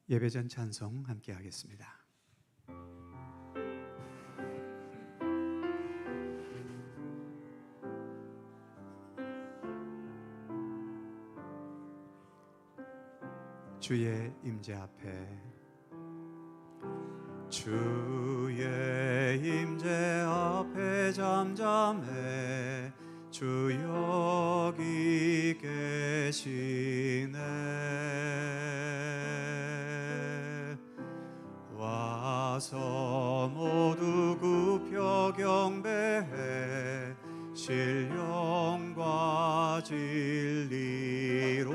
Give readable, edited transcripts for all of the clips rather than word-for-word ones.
예배전 찬송 함께 하겠습니다. 주의 임재 앞에, 주의 임재 앞에 잠잠해 주 여기 계시네. 와서 모두 굽혀 경배해 신령과 진리로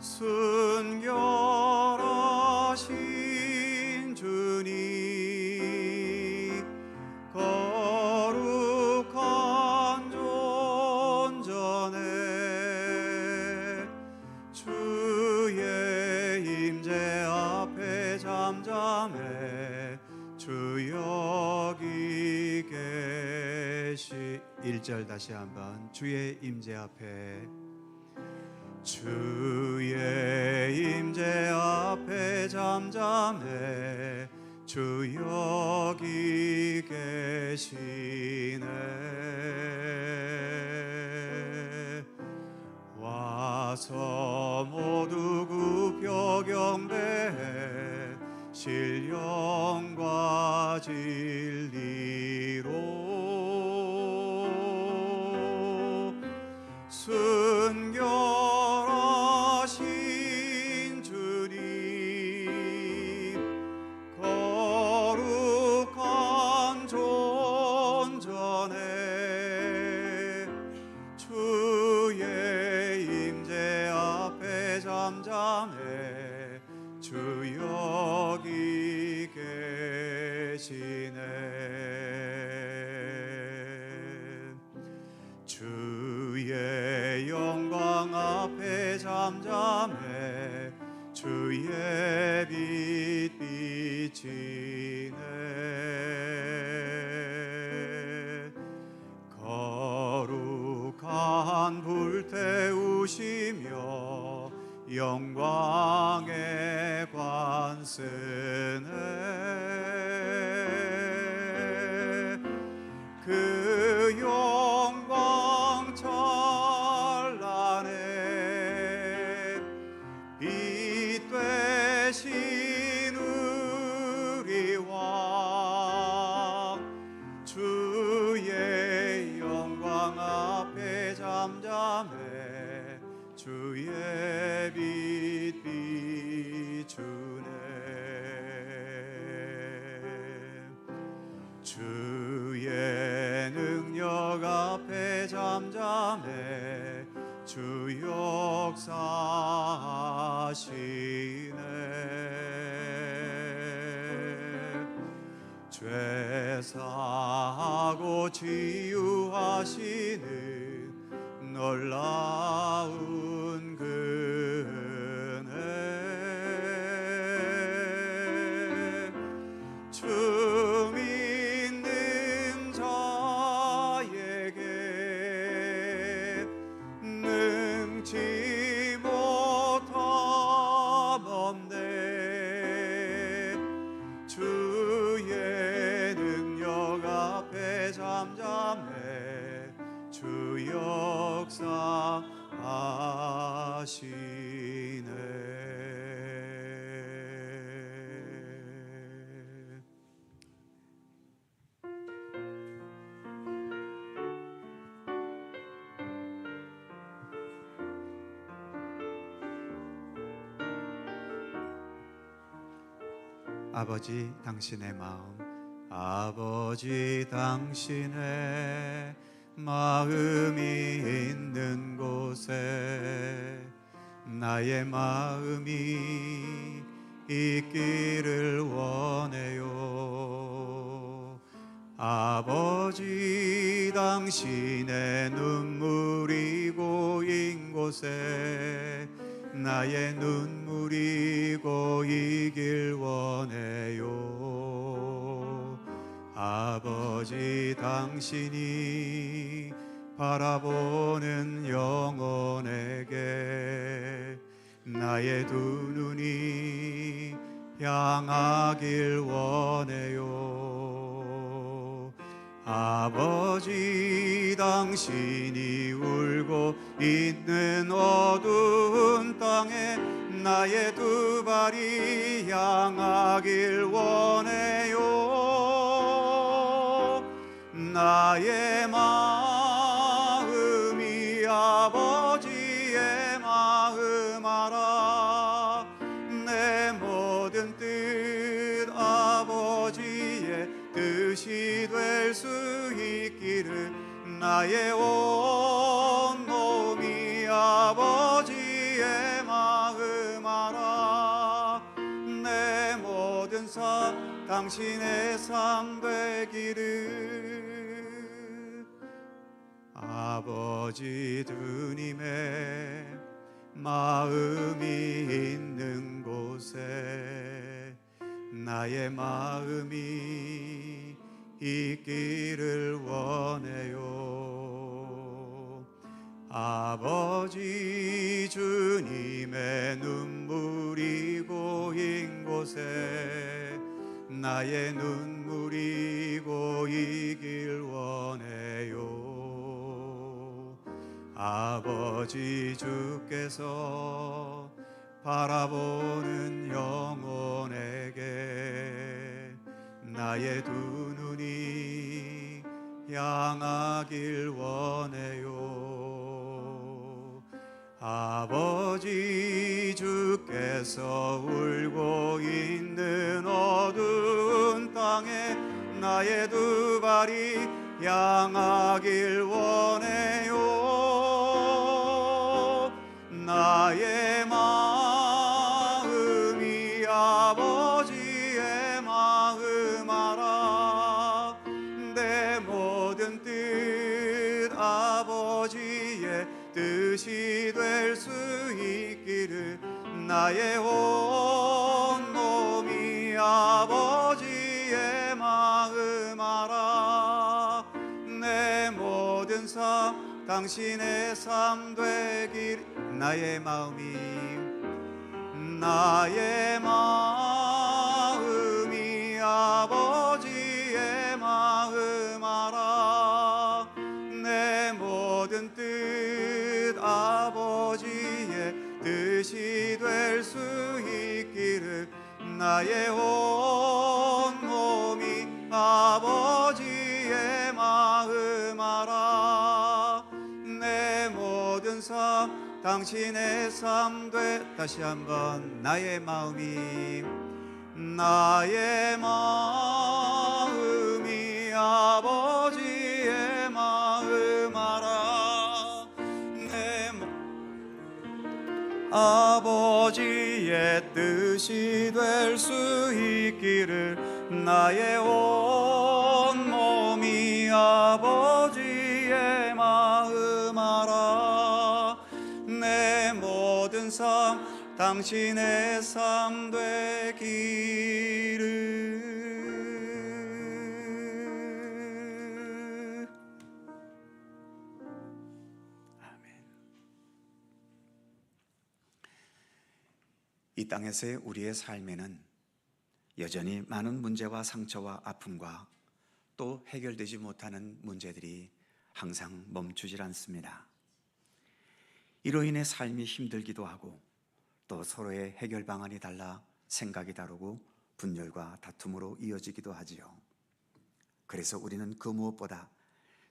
순결하신 주님, 거룩한 존전에 주의 임재 앞에 잠잠해 주 여기 계시. 1절 다시 한번. 주의 임재 앞에, 주의 임재 앞에 잠잠해 주 여기 계시네. 와서 모두 굽혀 경배해 신령과 진리로 순결하신 주님, 거룩한 존전에 주의 임재 앞에 잠잠해 주 여기 계시네. 주의 영광 앞에 잠잠해 주의 빛 비치네. 거룩한 불태우시며 영광의 관쓰네. 그 영광 찬란해 빛 되신 우리 왕, 주의 영광 앞에 잠잠해 주의 빛 비추네. 주의 능력 앞에 잠잠해 주 역사하시네. 죄 사하고 치유하시는 놀라운 그 은혜, 주 믿는 자에게 능치 못함없네. 주의 능력 앞에 잠잠해 주 역사하시네. 아버지 당신의 마음, 아버지 당신의 마음이 있는 곳에 나의 마음이 있기를 원해요. 아버지 당신의 눈물이 고인 곳에 나의 눈물이 고이길 원해요. 아버지 당신이 바라보는 영혼에게 나의 두 눈이 향하길 원해요. 아버지, 당신이 울고 있는 어두운 땅에 나의 두 발이 향하길 원해요. 나의 마음이 아버지의 마음 알아. 내 모든 뜻 아버지의 뜻이 될 수 있기를 나의 온 몸이 아버지의 마음 알아. 내 모든 삶 당신의 삶 되기를. 아버지 주님의 마음이 있는 곳에 나의 마음이 있기를 원해요. 아버지 주님의 눈물이 고인 곳에 나의 눈물이 고이길 원해요. 아버지 주께서 바라보는 영혼에게 나의 두 눈이 향하길 원해요. 아버지 주께서 울고 있는 어두운 땅에 나의 두 발이 향하길 원해요. 나의 마음이 아버지의 마음 알아. 내 모든 뜻 아버지의 뜻이 될 수 있기를 나의 온 몸이 아버지의 마음 알아. 내 모든 삶 당신의 삶 되길. 나의 마음이 아버지의 마음 알아. 내 모든 뜻 아버지의 뜻이 될 수 있기를 나의 온 몸이 아버지의 마음 알아. 내 모든 삶 당신의 삶 돼. 다시 한번 나의 마음이 아버지의 마음 알아. 내 아버지의 뜻이 될 수 있기를 나의 온 몸이 아버지의 마음 알아. 내 모든 삶 당신의 삶 되기를. 아멘. 이 땅에서의 우리의 삶에는 여전히 많은 문제와 상처와 아픔과 또 해결되지 못하는 문제들이 항상 멈추질 않습니다. 이로 인해 삶이 힘들기도 하고 또 서로의 해결 방안이 달라 생각이 다르고 분열과 다툼으로 이어지기도 하지요. 그래서 우리는 그 무엇보다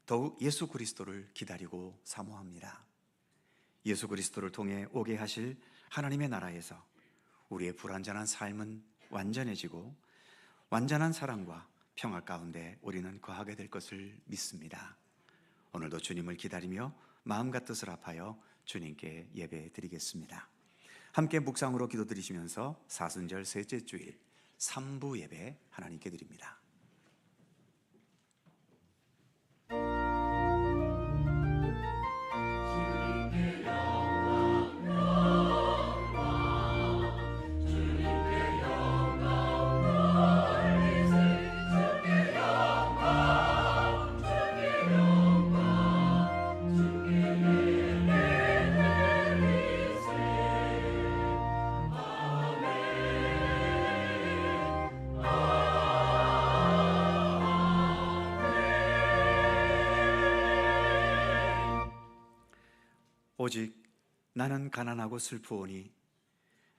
더욱 예수 그리스도를 기다리고 사모합니다. 예수 그리스도를 통해 오게 하실 하나님의 나라에서 우리의 불완전한 삶은 완전해지고 완전한 사랑과 평화 가운데 우리는 거하게 될 것을 믿습니다. 오늘도 주님을 기다리며 마음과 뜻을 합하여 주님께 예배 드리겠습니다. 함께 묵상으로 기도드리시면서 사순절 셋째 주일 3부 예배 하나님께 드립니다. 오직 나는 가난하고 슬프오니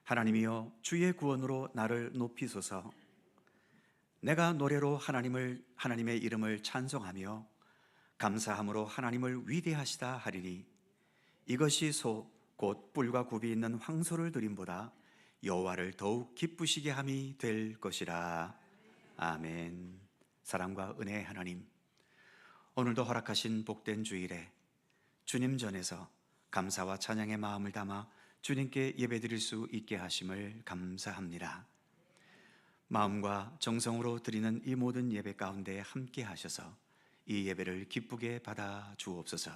하나님이여 주의 구원으로 나를 높이소서. 내가 노래로 하나님의 이름을 찬송하며 감사함으로 하나님을 위대하시다 하리니 이것이 곧 뿔과 굽이 있는 황소를 드림보다 여호와를 더욱 기쁘시게 함이 될 것이라. 아멘. 사랑과 은혜의 하나님, 오늘도 허락하신 복된 주일에 주님 전에서 감사와 찬양의 마음을 담아 주님께 예배드릴 수 있게 하심을 감사합니다. 마음과 정성으로 드리는 이 모든 예배 가운데 함께 하셔서 이 예배를 기쁘게 받아 주옵소서.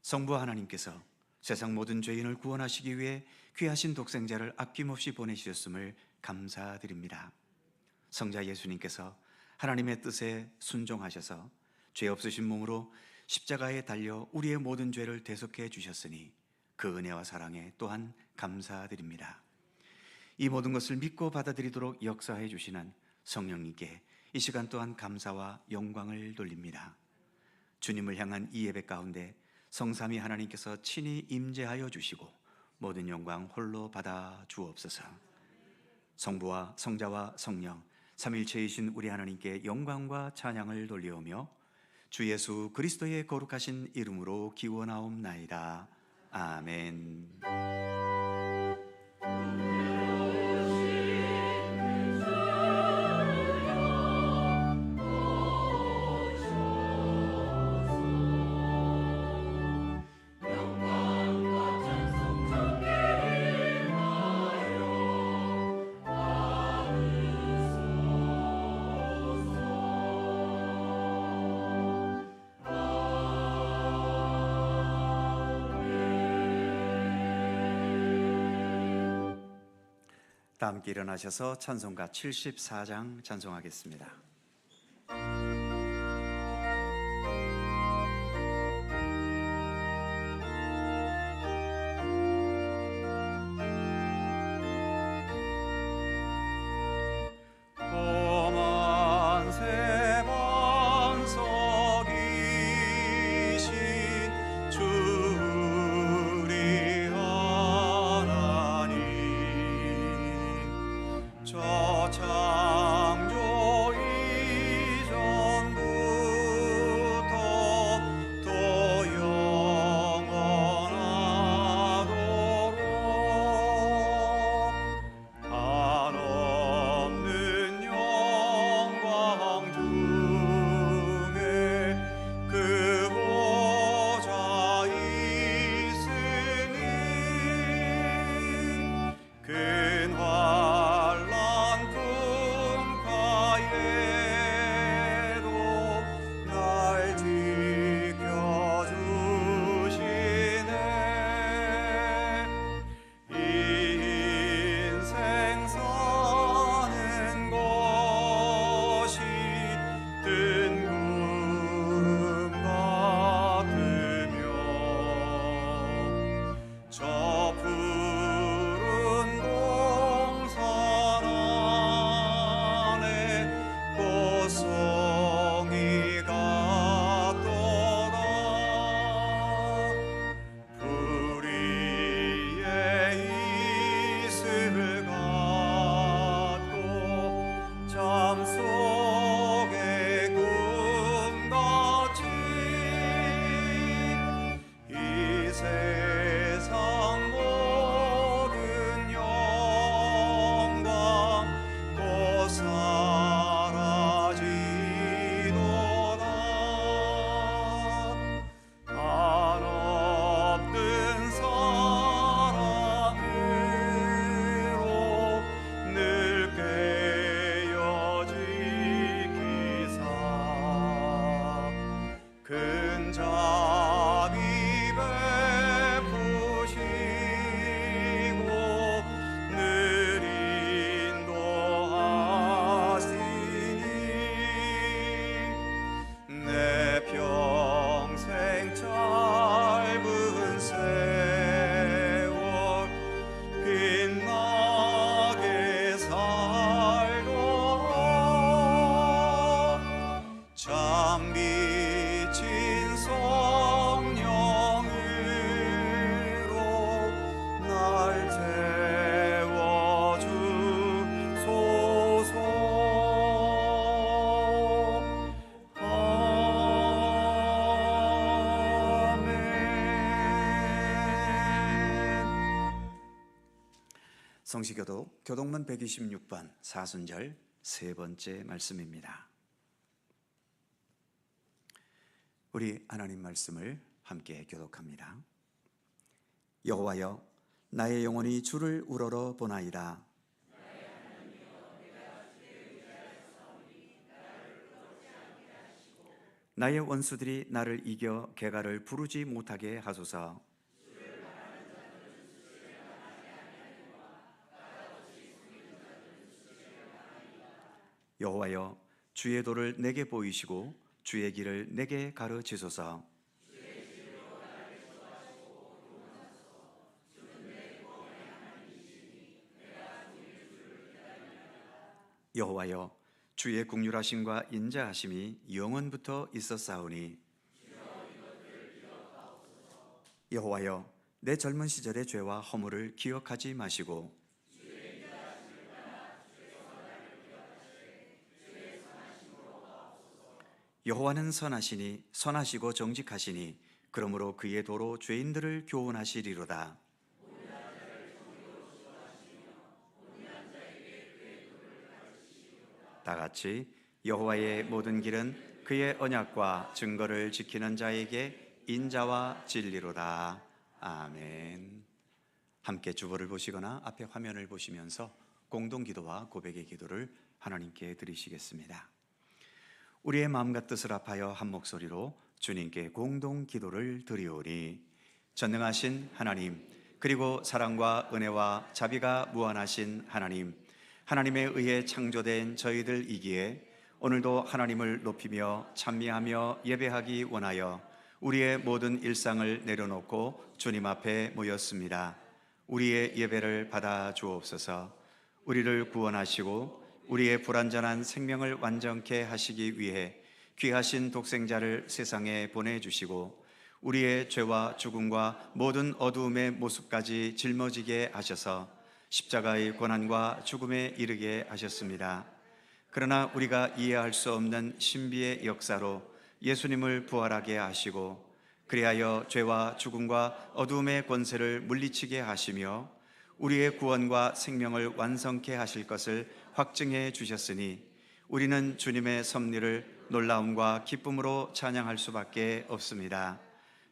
성부 하나님께서 세상 모든 죄인을 구원하시기 위해 귀하신 독생자를 아낌없이 보내주셨음을 감사드립니다. 성자 예수님께서 하나님의 뜻에 순종하셔서 죄 없으신 몸으로 십자가에 달려 우리의 모든 죄를 대속해 주셨으니 그 은혜와 사랑에 또한 감사드립니다. 이 모든 것을 믿고 받아들이도록 역사해 주시는 성령님께 이 시간 또한 감사와 영광을 돌립니다. 주님을 향한 이 예배 가운데 성삼위 하나님께서 친히 임재하여 주시고 모든 영광 홀로 받아 주옵소서. 성부와 성자와 성령 삼일체이신 우리 하나님께 영광과 찬양을 돌리오며 주 예수 그리스도의 거룩하신 이름으로 기원하옵나이다. 아멘. 다 함께 일어나셔서 찬송가 74장 찬송하겠습니다. 참 미친 손 성시교독 교독문 126번 사순절 세 번째 말씀입니다. 우리 하나님 말씀을 함께 교독합니다. 여호와여, 나의 영혼이 주를 우러러 보나이다. 나의 원수들이 나를 이겨 개가를 부르지 못하게 하소서. 여호와여, 주의 도를 내게 보이시고 주의 길을 내게 가르치소서. 여호와여, 주의 긍휼하심과 인자하심이 영원부터 있었사오니. 여호와여, 내 젊은 시절의 죄와 허물을 기억하지 마시고 여호와는 선하시니 선하시고 정직하시니 그러므로 그의 도로 죄인들을 교훈하시리로다. 다 같이 여호와의 모든 길은 그의 언약과 증거를 지키는 자에게 인자와 진리로다. 아멘. 함께 주보를 보시거나 앞에 화면을 보시면서 공동기도와 고백의 기도를 하나님께 드리시겠습니다. 우리의 마음과 뜻을 합하여 한 목소리로 주님께 공동 기도를 드리오니. 전능하신 하나님, 그리고 사랑과 은혜와 자비가 무한하신 하나님, 하나님에 의해 창조된 저희들이기에 오늘도 하나님을 높이며 찬미하며 예배하기 원하여 우리의 모든 일상을 내려놓고 주님 앞에 모였습니다. 우리의 예배를 받아 주옵소서. 우리를 구원하시고 우리의 불완전한 생명을 완전케 하시기 위해 귀하신 독생자를 세상에 보내주시고 우리의 죄와 죽음과 모든 어두움의 모습까지 짊어지게 하셔서 십자가의 고난과 죽음에 이르게 하셨습니다. 그러나 우리가 이해할 수 없는 신비의 역사로 예수님을 부활하게 하시고 그리하여 죄와 죽음과 어두움의 권세를 물리치게 하시며 우리의 구원과 생명을 완성케 하실 것을 확증해 주셨으니 우리는 주님의 섭리를 놀라움과 기쁨으로 찬양할 수밖에 없습니다.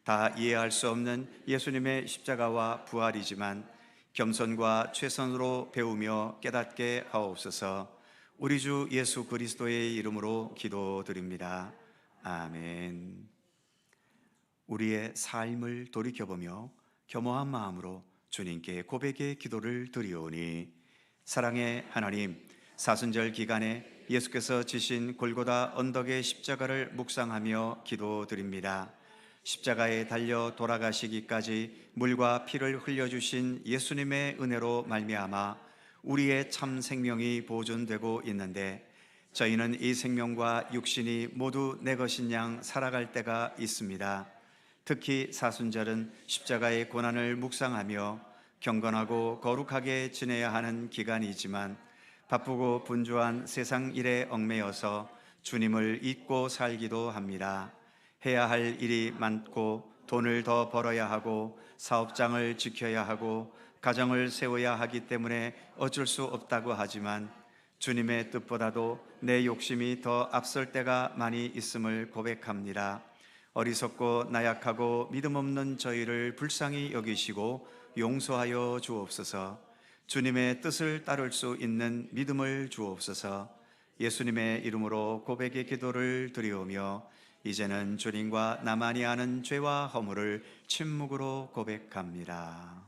다 이해할 수 없는 예수님의 십자가와 부활이지만 겸손과 최선으로 배우며 깨닫게 하옵소서. 우리 주 예수 그리스도의 이름으로 기도드립니다. 아멘. 우리의 삶을 돌이켜보며 겸허한 마음으로 주님께 고백의 기도를 드리오니. 사랑의 하나님, 사순절 기간에 예수께서 지신 골고다 언덕의 십자가를 묵상하며 기도드립니다. 십자가에 달려 돌아가시기까지 물과 피를 흘려주신 예수님의 은혜로 말미암아 우리의 참 생명이 보존되고 있는데 저희는 이 생명과 육신이 모두 내 것인 양 살아갈 때가 있습니다. 특히 사순절은 십자가의 고난을 묵상하며 경건하고 거룩하게 지내야 하는 기간이지만 바쁘고 분주한 세상 일에 얽매여서 주님을 잊고 살기도 합니다. 해야 할 일이 많고 돈을 더 벌어야 하고 사업장을 지켜야 하고 가정을 세워야 하기 때문에 어쩔 수 없다고 하지만 주님의 뜻보다도 내 욕심이 더 앞설 때가 많이 있음을 고백합니다. 어리석고 나약하고 믿음 없는 저희를 불쌍히 여기시고 용서하여 주옵소서. 주님의 뜻을 따를 수 있는 믿음을 주옵소서. 예수님의 이름으로 고백의 기도를 드리오며 이제는 주님과 나만이 아는 죄와 허물을 침묵으로 고백합니다.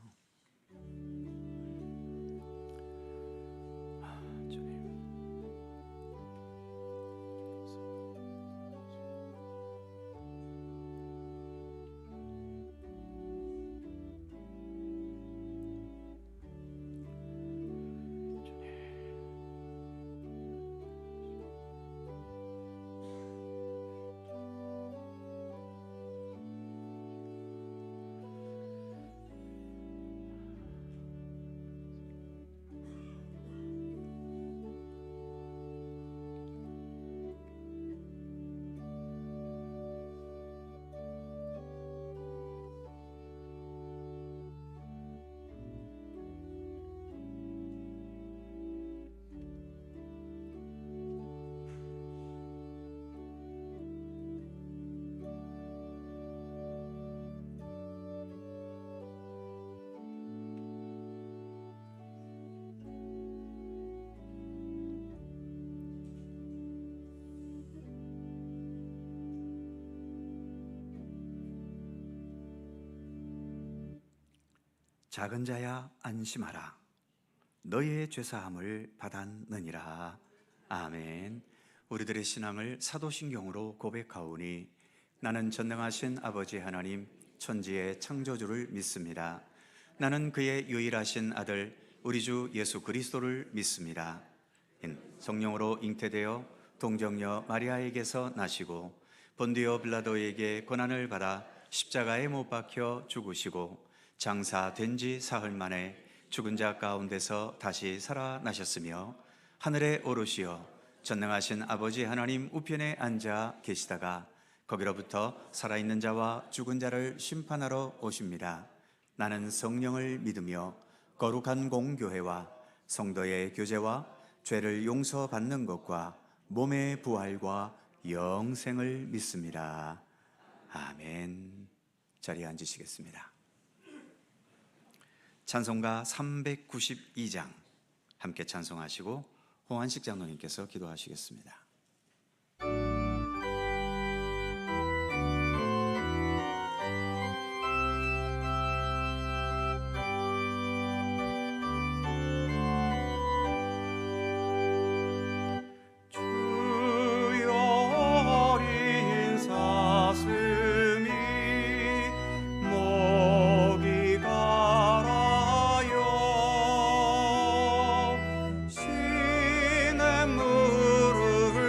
작은 자야 안심하라. 너희의 죄사함을 받았느니라. 아멘. 우리들의 신앙을 사도신경으로 고백하오니 나는 전능하신 아버지 하나님 천지의 창조주를 믿습니다. 나는 그의 유일하신 아들 우리 주 예수 그리스도를 믿습니다. 성령으로 잉태되어 동정녀 마리아에게서 나시고 본디오 빌라도에게 고난을 받아 십자가에 못 박혀 죽으시고 장사된 지 사흘 만에 죽은 자 가운데서 다시 살아나셨으며 하늘에 오르시어 전능하신 아버지 하나님 우편에 앉아 계시다가 거기로부터 살아있는 자와 죽은 자를 심판하러 오십니다. 나는 성령을 믿으며 거룩한 공교회와 성도의 교제와 죄를 용서받는 것과 몸의 부활과 영생을 믿습니다. 아멘. 자리에 앉으시겠습니다. 찬송가 392장 함께 찬송하시고 홍한식 장로님께서 기도하시겠습니다. 물을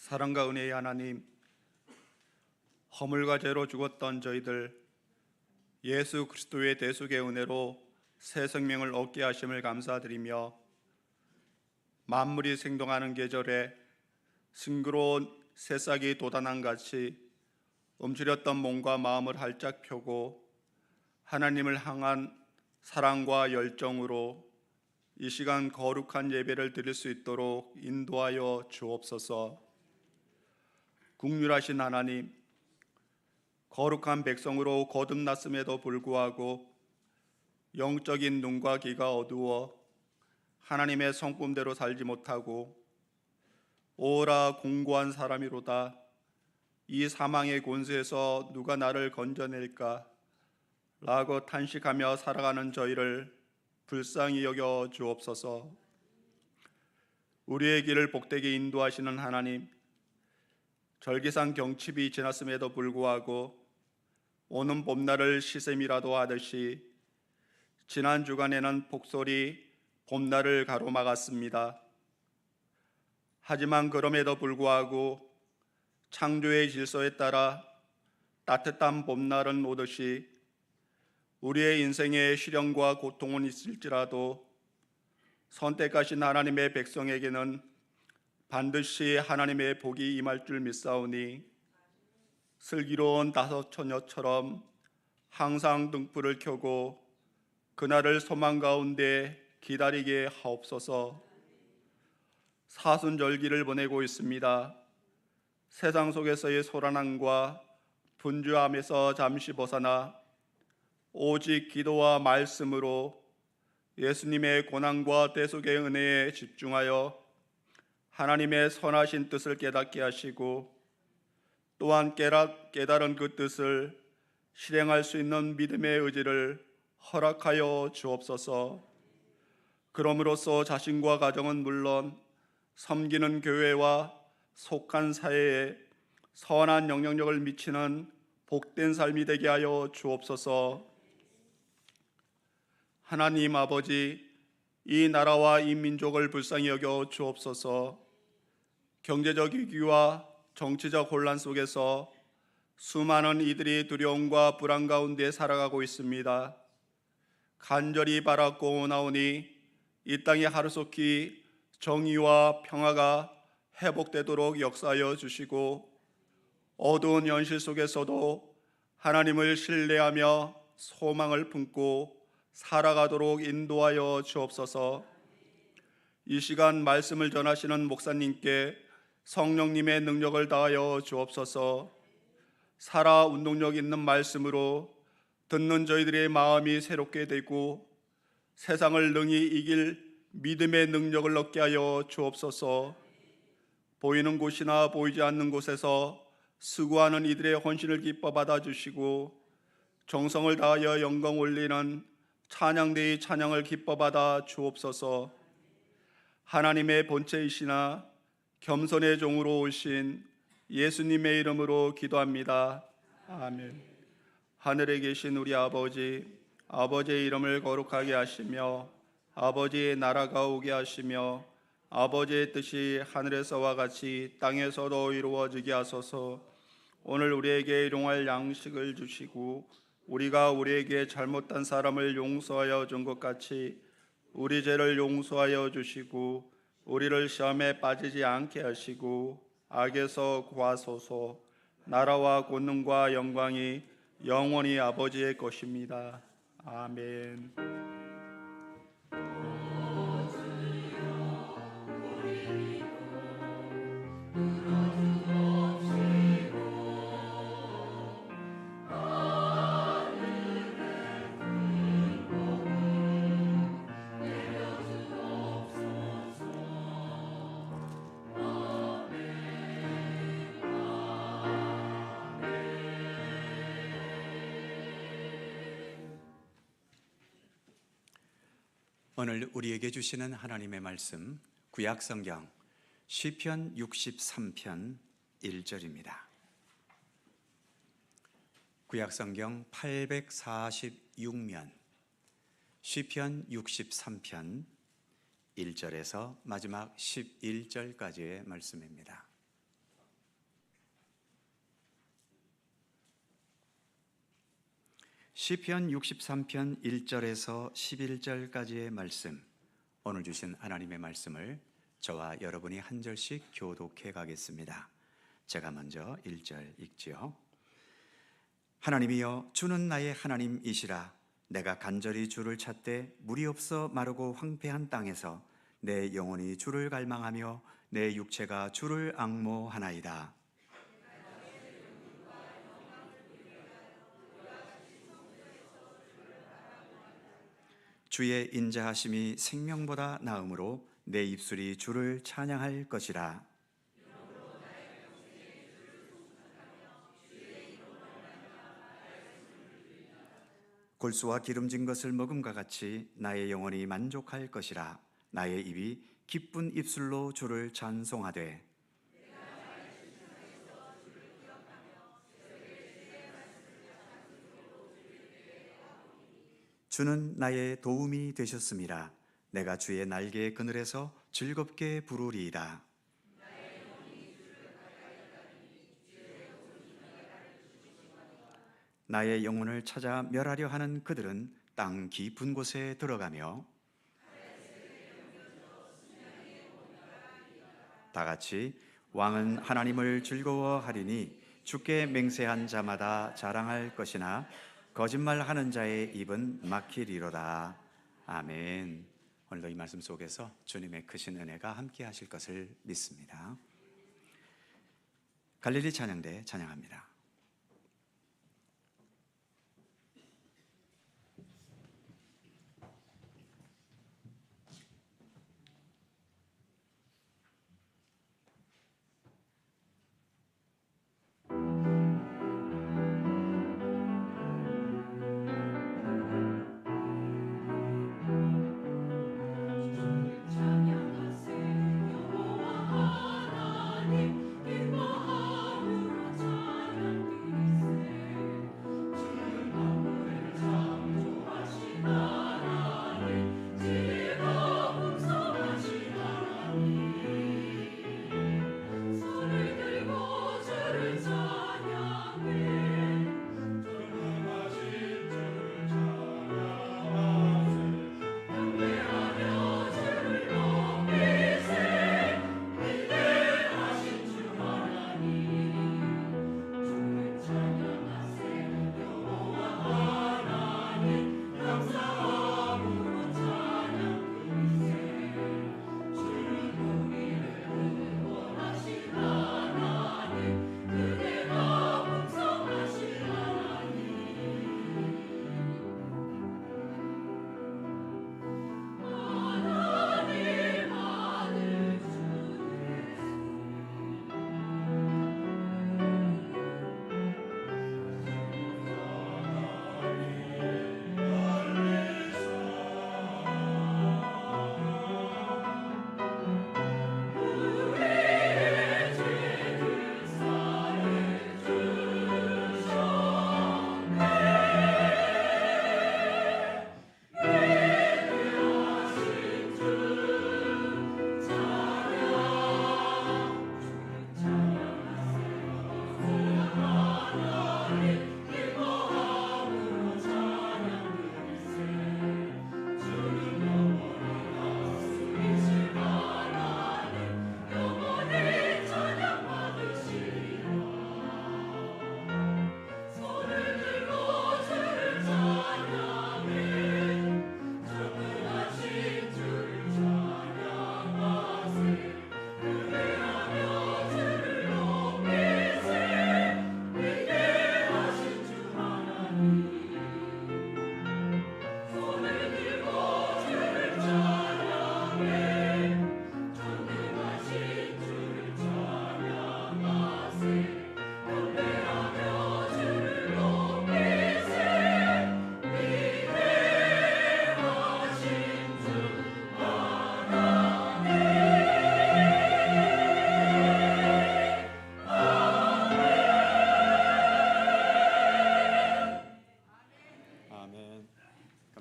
사랑과 은혜의 하나님, 허물과 죄로 죽었던 저희들 예수 그리스도의 대속의 은혜로 새 생명을 얻게 하심을 감사드리며, 만물이 생동하는 계절에 싱그러운 새싹이 돋아난 같이 움츠렸던 몸과 마음을 활짝 펴고 하나님을 향한 사랑과 열정으로 이 시간 거룩한 예배를 드릴 수 있도록 인도하여 주옵소서. 국률하신 하나님, 거룩한 백성으로 거듭났음에도 불구하고 영적인 눈과 귀가 어두워 하나님의 성품대로 살지 못하고 오라 공고한 사람이로다, 이 사망의 권세에서 누가 나를 건져낼까 라고 탄식하며 살아가는 저희를 불쌍히 여겨 주옵소서. 우리의 길을 복되게 인도하시는 하나님, 절기상 경칩이 지났음에도 불구하고 오는 봄날을 시샘이라도 하듯이 지난 주간에는 폭설이 봄날을 가로막았습니다. 하지만 그럼에도 불구하고 창조의 질서에 따라 따뜻한 봄날은 오듯이 우리의 인생에 시련과 고통은 있을지라도 선택하신 하나님의 백성에게는 반드시 하나님의 복이 임할 줄 믿사오니, 슬기로운 다섯 처녀처럼 항상 등불을 켜고 그날을 소망 가운데 기다리게 하옵소서. 사순절기를 보내고 있습니다. 세상 속에서의 소란함과 분주함에서 잠시 벗어나 오직 기도와 말씀으로 예수님의 고난과 대속의 은혜에 집중하여 하나님의 선하신 뜻을 깨닫게 하시고, 또한 깨달은 그 뜻을 실행할 수 있는 믿음의 의지를 허락하여 주옵소서. 그럼으로써 자신과 가정은 물론 섬기는 교회와 속한 사회에 선한 영향력을 미치는 복된 삶이 되게 하여 주옵소서. 하나님 아버지, 이 나라와 이 민족을 불쌍히 여겨 주옵소서. 경제적 위기와 정치적 혼란 속에서 수많은 이들이 두려움과 불안 가운데 살아가고 있습니다. 간절히 바라고 나오니 이 땅에 하루속히 정의와 평화가 회복되도록 역사하여 주시고, 어두운 현실 속에서도 하나님을 신뢰하며 소망을 품고 살아가도록 인도하여 주옵소서. 이 시간 말씀을 전하시는 목사님께 성령님의 능력을 다하여 주옵소서. 살아 운동력 있는 말씀으로 듣는 저희들의 마음이 새롭게 되고 세상을 능히 이길 믿음의 능력을 얻게 하여 주옵소서. 보이는 곳이나 보이지 않는 곳에서 수고하는 이들의 헌신을 기뻐 받아주시고, 정성을 다하여 영광 올리는 찬양대의 찬양을 기뻐 받아 주옵소서. 하나님의 본체이시나 겸손의 종으로 오신 예수님의 이름으로 기도합니다. 아멘. 하늘에 계신 우리 아버지, 아버지의 이름을 거룩하게 하시며 아버지의 나라가 오게 하시며 아버지의 뜻이 하늘에서와 같이 땅에서도 이루어지게 하소서. 오늘 우리에게 일용할 양식을 주시고 우리가 우리에게 잘못한 사람을 용서하여 준 것 같이 우리 죄를 용서하여 주시고 우리를 시험에 빠지지 않게 하시고 악에서 구하소서. 나라와 권능과 영광이 영원히 아버지의 것입니다. 아멘. 오늘 우리에게 주시는 하나님의 말씀, 구약성경 시편 63편 1절입니다. 구약성경 846면 시편 63편 1절에서 마지막 11절까지의 말씀입니다. 시편 63편 1절에서 11절까지의 말씀, 오늘 주신 하나님의 말씀을 저와 여러분이 한 절씩 교독해 가겠습니다. 제가 먼저 1절 읽지요. 하나님이여, 주는 나의 하나님이시라. 내가 간절히 주를 찾되 물이 없어 마르고 황폐한 땅에서 내 영혼이 주를 갈망하며 내 육체가 주를 앙모하나이다. 주의 인자하심이 생명보다 나음으로 내 입술이 주를 찬양할 것이라. 골수와 기름진 것을 먹음과 같이 나의 영혼이 만족할 것이라. 나의 입이 기쁜 입술로 주를 찬송하되 주는 나의 도움이 되셨음이라. 내가 주의 날개의 그늘에서 즐겁게 부르리이다. 나의 영혼을 찾아 멸하려 하는 그들은 땅 깊은 곳에 들어가며 다 같이 왕은 하나님을 즐거워하리니 주께 맹세한 자마다 자랑할 것이나 거짓말하는 자의 입은 막히리로다. 아멘. 오늘도 이 말씀 속에서 주님의 크신 은혜가 함께 하실 것을 믿습니다. 갈릴리 찬양대 찬양합니다.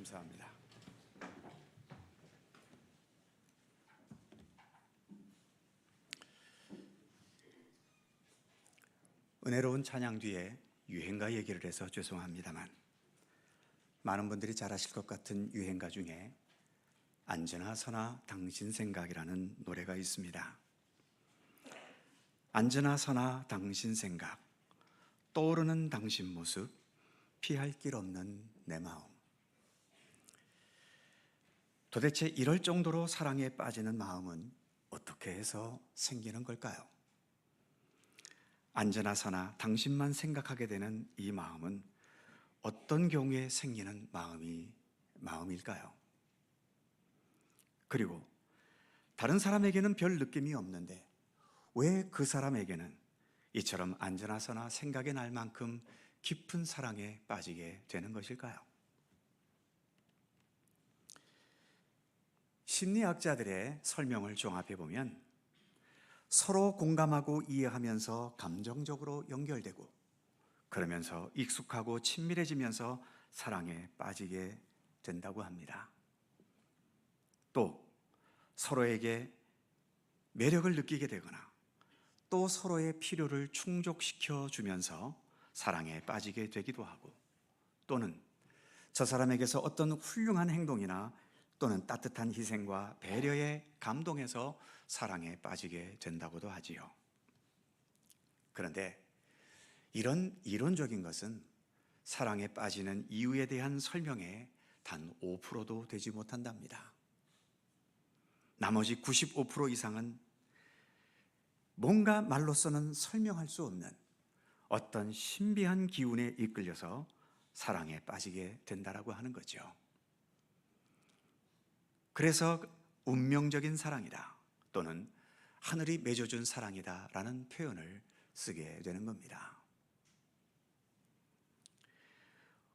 감사합니다. 은혜로운 찬양 뒤에 유행가 얘기를 해서 죄송합니다만 많은 분들이 잘 아실 것 같은 유행가 중에 안전하 서나 당신 생각이라는 노래가 있습니다. 안전하 서나 당신 생각, 떠오르는 당신 모습, 피할 길 없는 내 마음. 도대체 이럴 정도로 사랑에 빠지는 마음은 어떻게 해서 생기는 걸까요? 안전하 서나 당신만 생각하게 되는 이 마음은 어떤 경우에 생기는 마음일까요? 그리고 다른 사람에게는 별 느낌이 없는데 왜 그 사람에게는 이처럼 안전하서나 생각이 날 만큼 깊은 사랑에 빠지게 되는 것일까요? 심리학자들의 설명을 종합해 보면 서로 공감하고 이해하면서 감정적으로 연결되고 그러면서 익숙하고 친밀해지면서 사랑에 빠지게 된다고 합니다. 또 서로에게 매력을 느끼게 되거나 또 서로의 필요를 충족시켜 주면서 사랑에 빠지게 되기도 하고 또는 저 사람에게서 어떤 훌륭한 행동이나 또는 따뜻한 희생과 배려에 감동해서 사랑에 빠지게 된다고도 하지요. 그런데 이런 이론적인 것은 사랑에 빠지는 이유에 대한 설명에 단 5%도 되지 못한답니다. 나머지 95% 이상은 뭔가 말로서는 설명할 수 없는 어떤 신비한 기운에 이끌려서 사랑에 빠지게 된다라고 하는 거죠. 그래서 운명적인 사랑이다 또는 하늘이 맺어준 사랑이다라는 표현을 쓰게 되는 겁니다.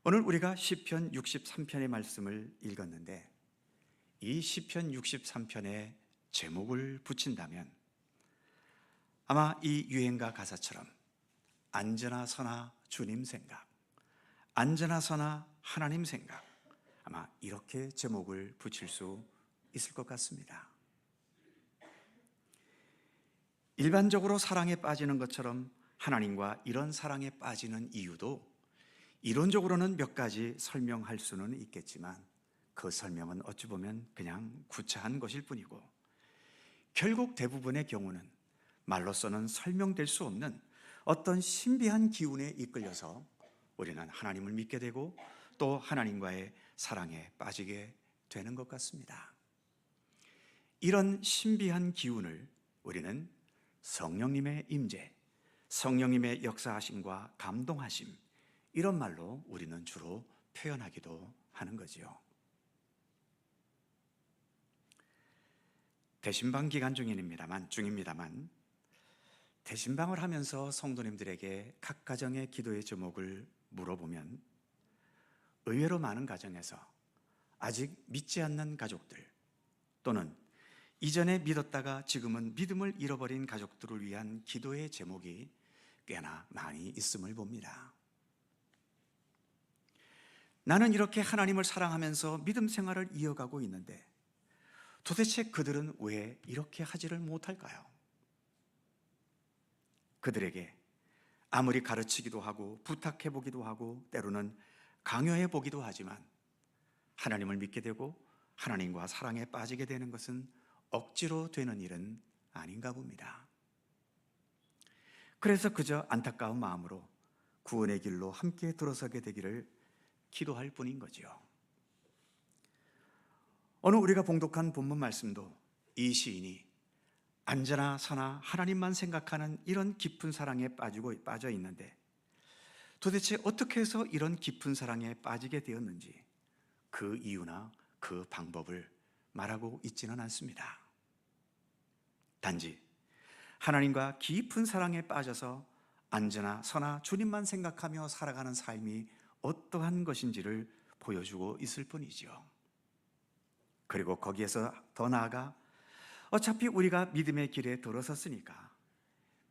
오늘 우리가 시편 63편의 말씀을 읽었는데 이 시편 63편의 제목을 붙인다면 아마 이 유행가 가사처럼 안전하 서나 주님 생각, 안전하 서나 하나님 생각, 아마 이렇게 제목을 붙일 수 있을 것 같습니다. 일반적으로 사랑에 빠지는 것처럼 하나님과 이런 사랑에 빠지는 이유도 이론적으로는 몇 가지 설명할 수는 있겠지만 그 설명은 어찌 보면 그냥 구차한 것일 뿐이고 결국 대부분의 경우는 말로서는 설명될 수 없는 어떤 신비한 기운에 이끌려서 우리는 하나님을 믿게 되고 또 하나님과의 사랑에 빠지게 되는 것 같습니다. 이런 신비한 기운을 우리는 성령님의 임재, 성령님의 역사하심과 감동하심 이런 말로 우리는 주로 표현하기도 하는 거지요. 대신방 기간 중입니다만 대신방을 하면서 성도님들에게 각 가정의 기도의 제목을 물어보면 의외로 많은 가정에서 아직 믿지 않는 가족들 또는 이전에 믿었다가 지금은 믿음을 잃어버린 가족들을 위한 기도의 제목이 꽤나 많이 있음을 봅니다. 나는 이렇게 하나님을 사랑하면서 믿음 생활을 이어가고 있는데 도대체 그들은 왜 이렇게 하지를 못할까요? 그들에게 아무리 가르치기도 하고 부탁해보기도 하고 때로는 강요해보기도 하지만 하나님을 믿게 되고 하나님과 사랑에 빠지게 되는 것은 억지로 되는 일은 아닌가 봅니다. 그래서 그저 안타까운 마음으로 구원의 길로 함께 들어서게 되기를 기도할 뿐인 거지요. 오늘 우리가 봉독한 본문 말씀도 이 시인이 안전하 서나 하나님만 생각하는 이런 깊은 사랑에 빠져 있는데 도대체 어떻게 해서 이런 깊은 사랑에 빠지게 되었는지 그 이유나 그 방법을 말하고 있지는 않습니다. 단지 하나님과 깊은 사랑에 빠져서 안전하 서나 주님만 생각하며 살아가는 삶이 어떠한 것인지를 보여주고 있을 뿐이죠. 그리고 거기에서 더 나아가 어차피 우리가 믿음의 길에 들어섰으니까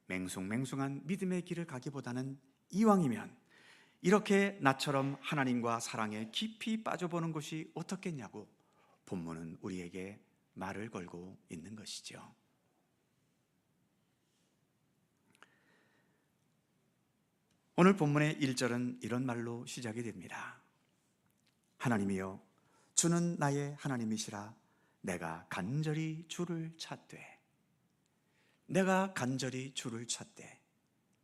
맹숭맹숭한 믿음의 길을 가기보다는 이왕이면 이렇게 나처럼 하나님과 사랑에 깊이 빠져보는 것이 어떻겠냐고 본문은 우리에게 말을 걸고 있는 것이죠. 오늘 본문의 1절은 이런 말로 시작이 됩니다. 하나님이여, 주는 나의 하나님이시라. 내가 간절히 주를 찾되, 내가 간절히 주를 찾되.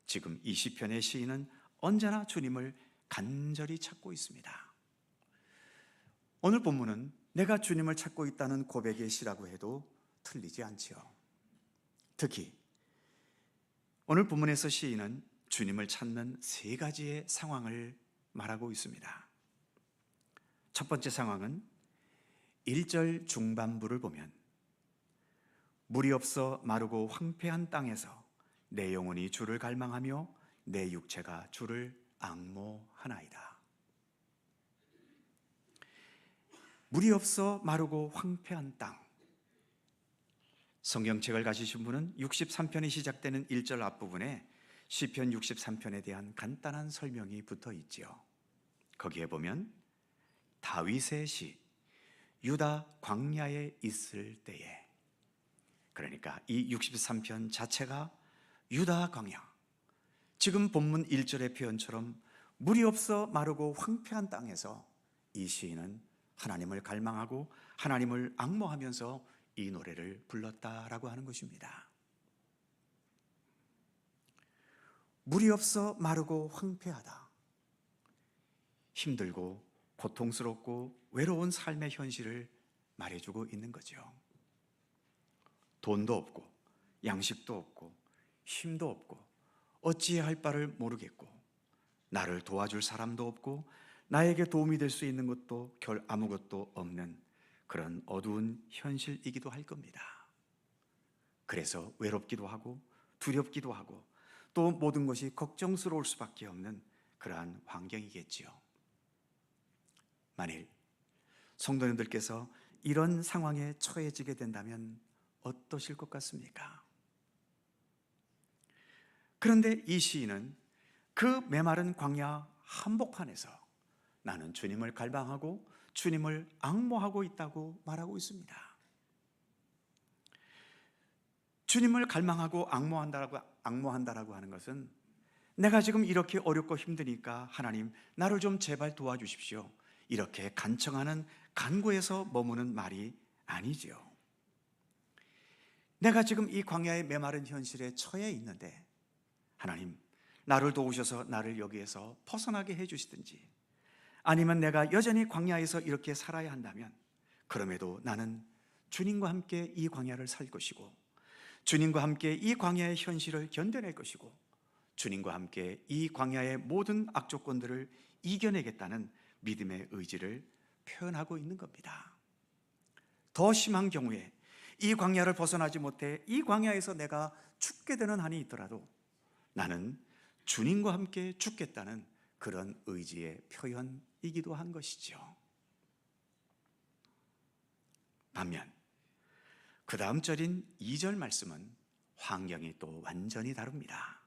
지금 이 시편의 시인은 언제나 주님을 간절히 찾고 있습니다. 오늘 본문은 내가 주님을 찾고 있다는 고백의 시라고 해도 틀리지 않지요. 특히 오늘 본문에서 시인은 주님을 찾는 세 가지의 상황을 말하고 있습니다. 첫 번째 상황은 1절 중반부를 보면 물이 없어 마르고 황폐한 땅에서 내 영혼이 주를 갈망하며 내 육체가 주를 앙모하나이다. 물이 없어 마르고 황폐한 땅. 성경책을 가지신 분은 63편이 시작되는 1절 앞부분에 시편 63편에 대한 간단한 설명이 붙어 있지요. 거기에 보면 다윗의 시, 유다 광야에 있을 때에, 그러니까 이 63편 자체가 유다 광야, 지금 본문 1절의 표현처럼 물이 없어 마르고 황폐한 땅에서 이 시인은 하나님을 갈망하고 하나님을 앙모하면서 이 노래를 불렀다라고 하는 것입니다. 물이 없어 마르고 황폐하다. 힘들고 고통스럽고 외로운 삶의 현실을 말해주고 있는 거죠. 돈도 없고 양식도 없고 힘도 없고 어찌해야 할 바를 모르겠고 나를 도와줄 사람도 없고 나에게 도움이 될 수 있는 것도 아무것도 없는 그런 어두운 현실이기도 할 겁니다. 그래서 외롭기도 하고 두렵기도 하고 또 모든 것이 걱정스러울 수밖에 없는 그러한 환경이겠지요. 만일 성도님들께서 이런 상황에 처해지게 된다면 어떠실 것 같습니까? 그런데 이 시인은 그 메마른 광야 한복판에서 나는 주님을 갈망하고 주님을 앙모하고 있다고 말하고 있습니다. 주님을 갈망하고 앙모한다라고 하는 것은 내가 지금 이렇게 어렵고 힘드니까 하나님 나를 좀 제발 도와주십시오, 이렇게 간청하는 간구에서 머무는 말이 아니지요. 내가 지금 이 광야의 메마른 현실에 처해 있는데 하나님 나를 도우셔서 나를 여기에서 벗어나게 해주시든지, 아니면 내가 여전히 광야에서 이렇게 살아야 한다면 그럼에도 나는 주님과 함께 이 광야를 살 것이고 주님과 함께 이 광야의 현실을 견뎌낼 것이고 주님과 함께 이 광야의 모든 악조건들을 이겨내겠다는 믿음의 의지를 표현하고 있는 겁니다. 더 심한 경우에 이 광야를 벗어나지 못해 이 광야에서 내가 죽게 되는 한이 있더라도 나는 주님과 함께 죽겠다는 그런 의지의 표현이기도 한 것이죠. 반면 그 다음 절인 2절 말씀은 환경이 또 완전히 다릅니다.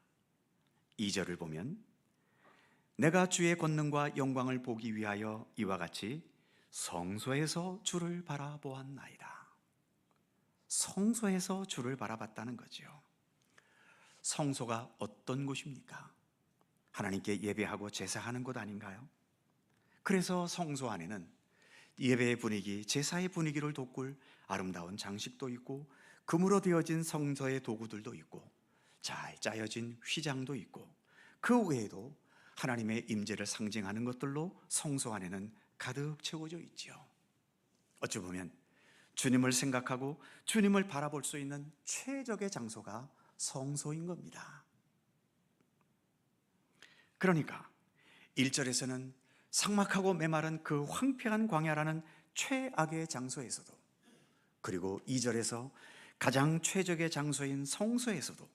2절을 보면 내가 주의 권능과 영광을 보기 위하여 이와 같이 성소에서 주를 바라보았나이다. 성소에서 주를 바라봤다는 거죠. 성소가 어떤 곳입니까? 하나님께 예배하고 제사하는 곳 아닌가요? 그래서 성소 안에는 예배의 분위기, 제사의 분위기를 돋굴 아름다운 장식도 있고 금으로 되어진 성소의 도구들도 있고 잘 짜여진 휘장도 있고 그 외에도 하나님의 임재를 상징하는 것들로 성소 안에는 가득 채워져 있지요. 어찌 보면 주님을 생각하고 주님을 바라볼 수 있는 최적의 장소가 성소인 겁니다. 그러니까 1절에서는 삭막하고 메마른 그 황폐한 광야라는 최악의 장소에서도, 그리고 2절에서 가장 최적의 장소인 성소에서도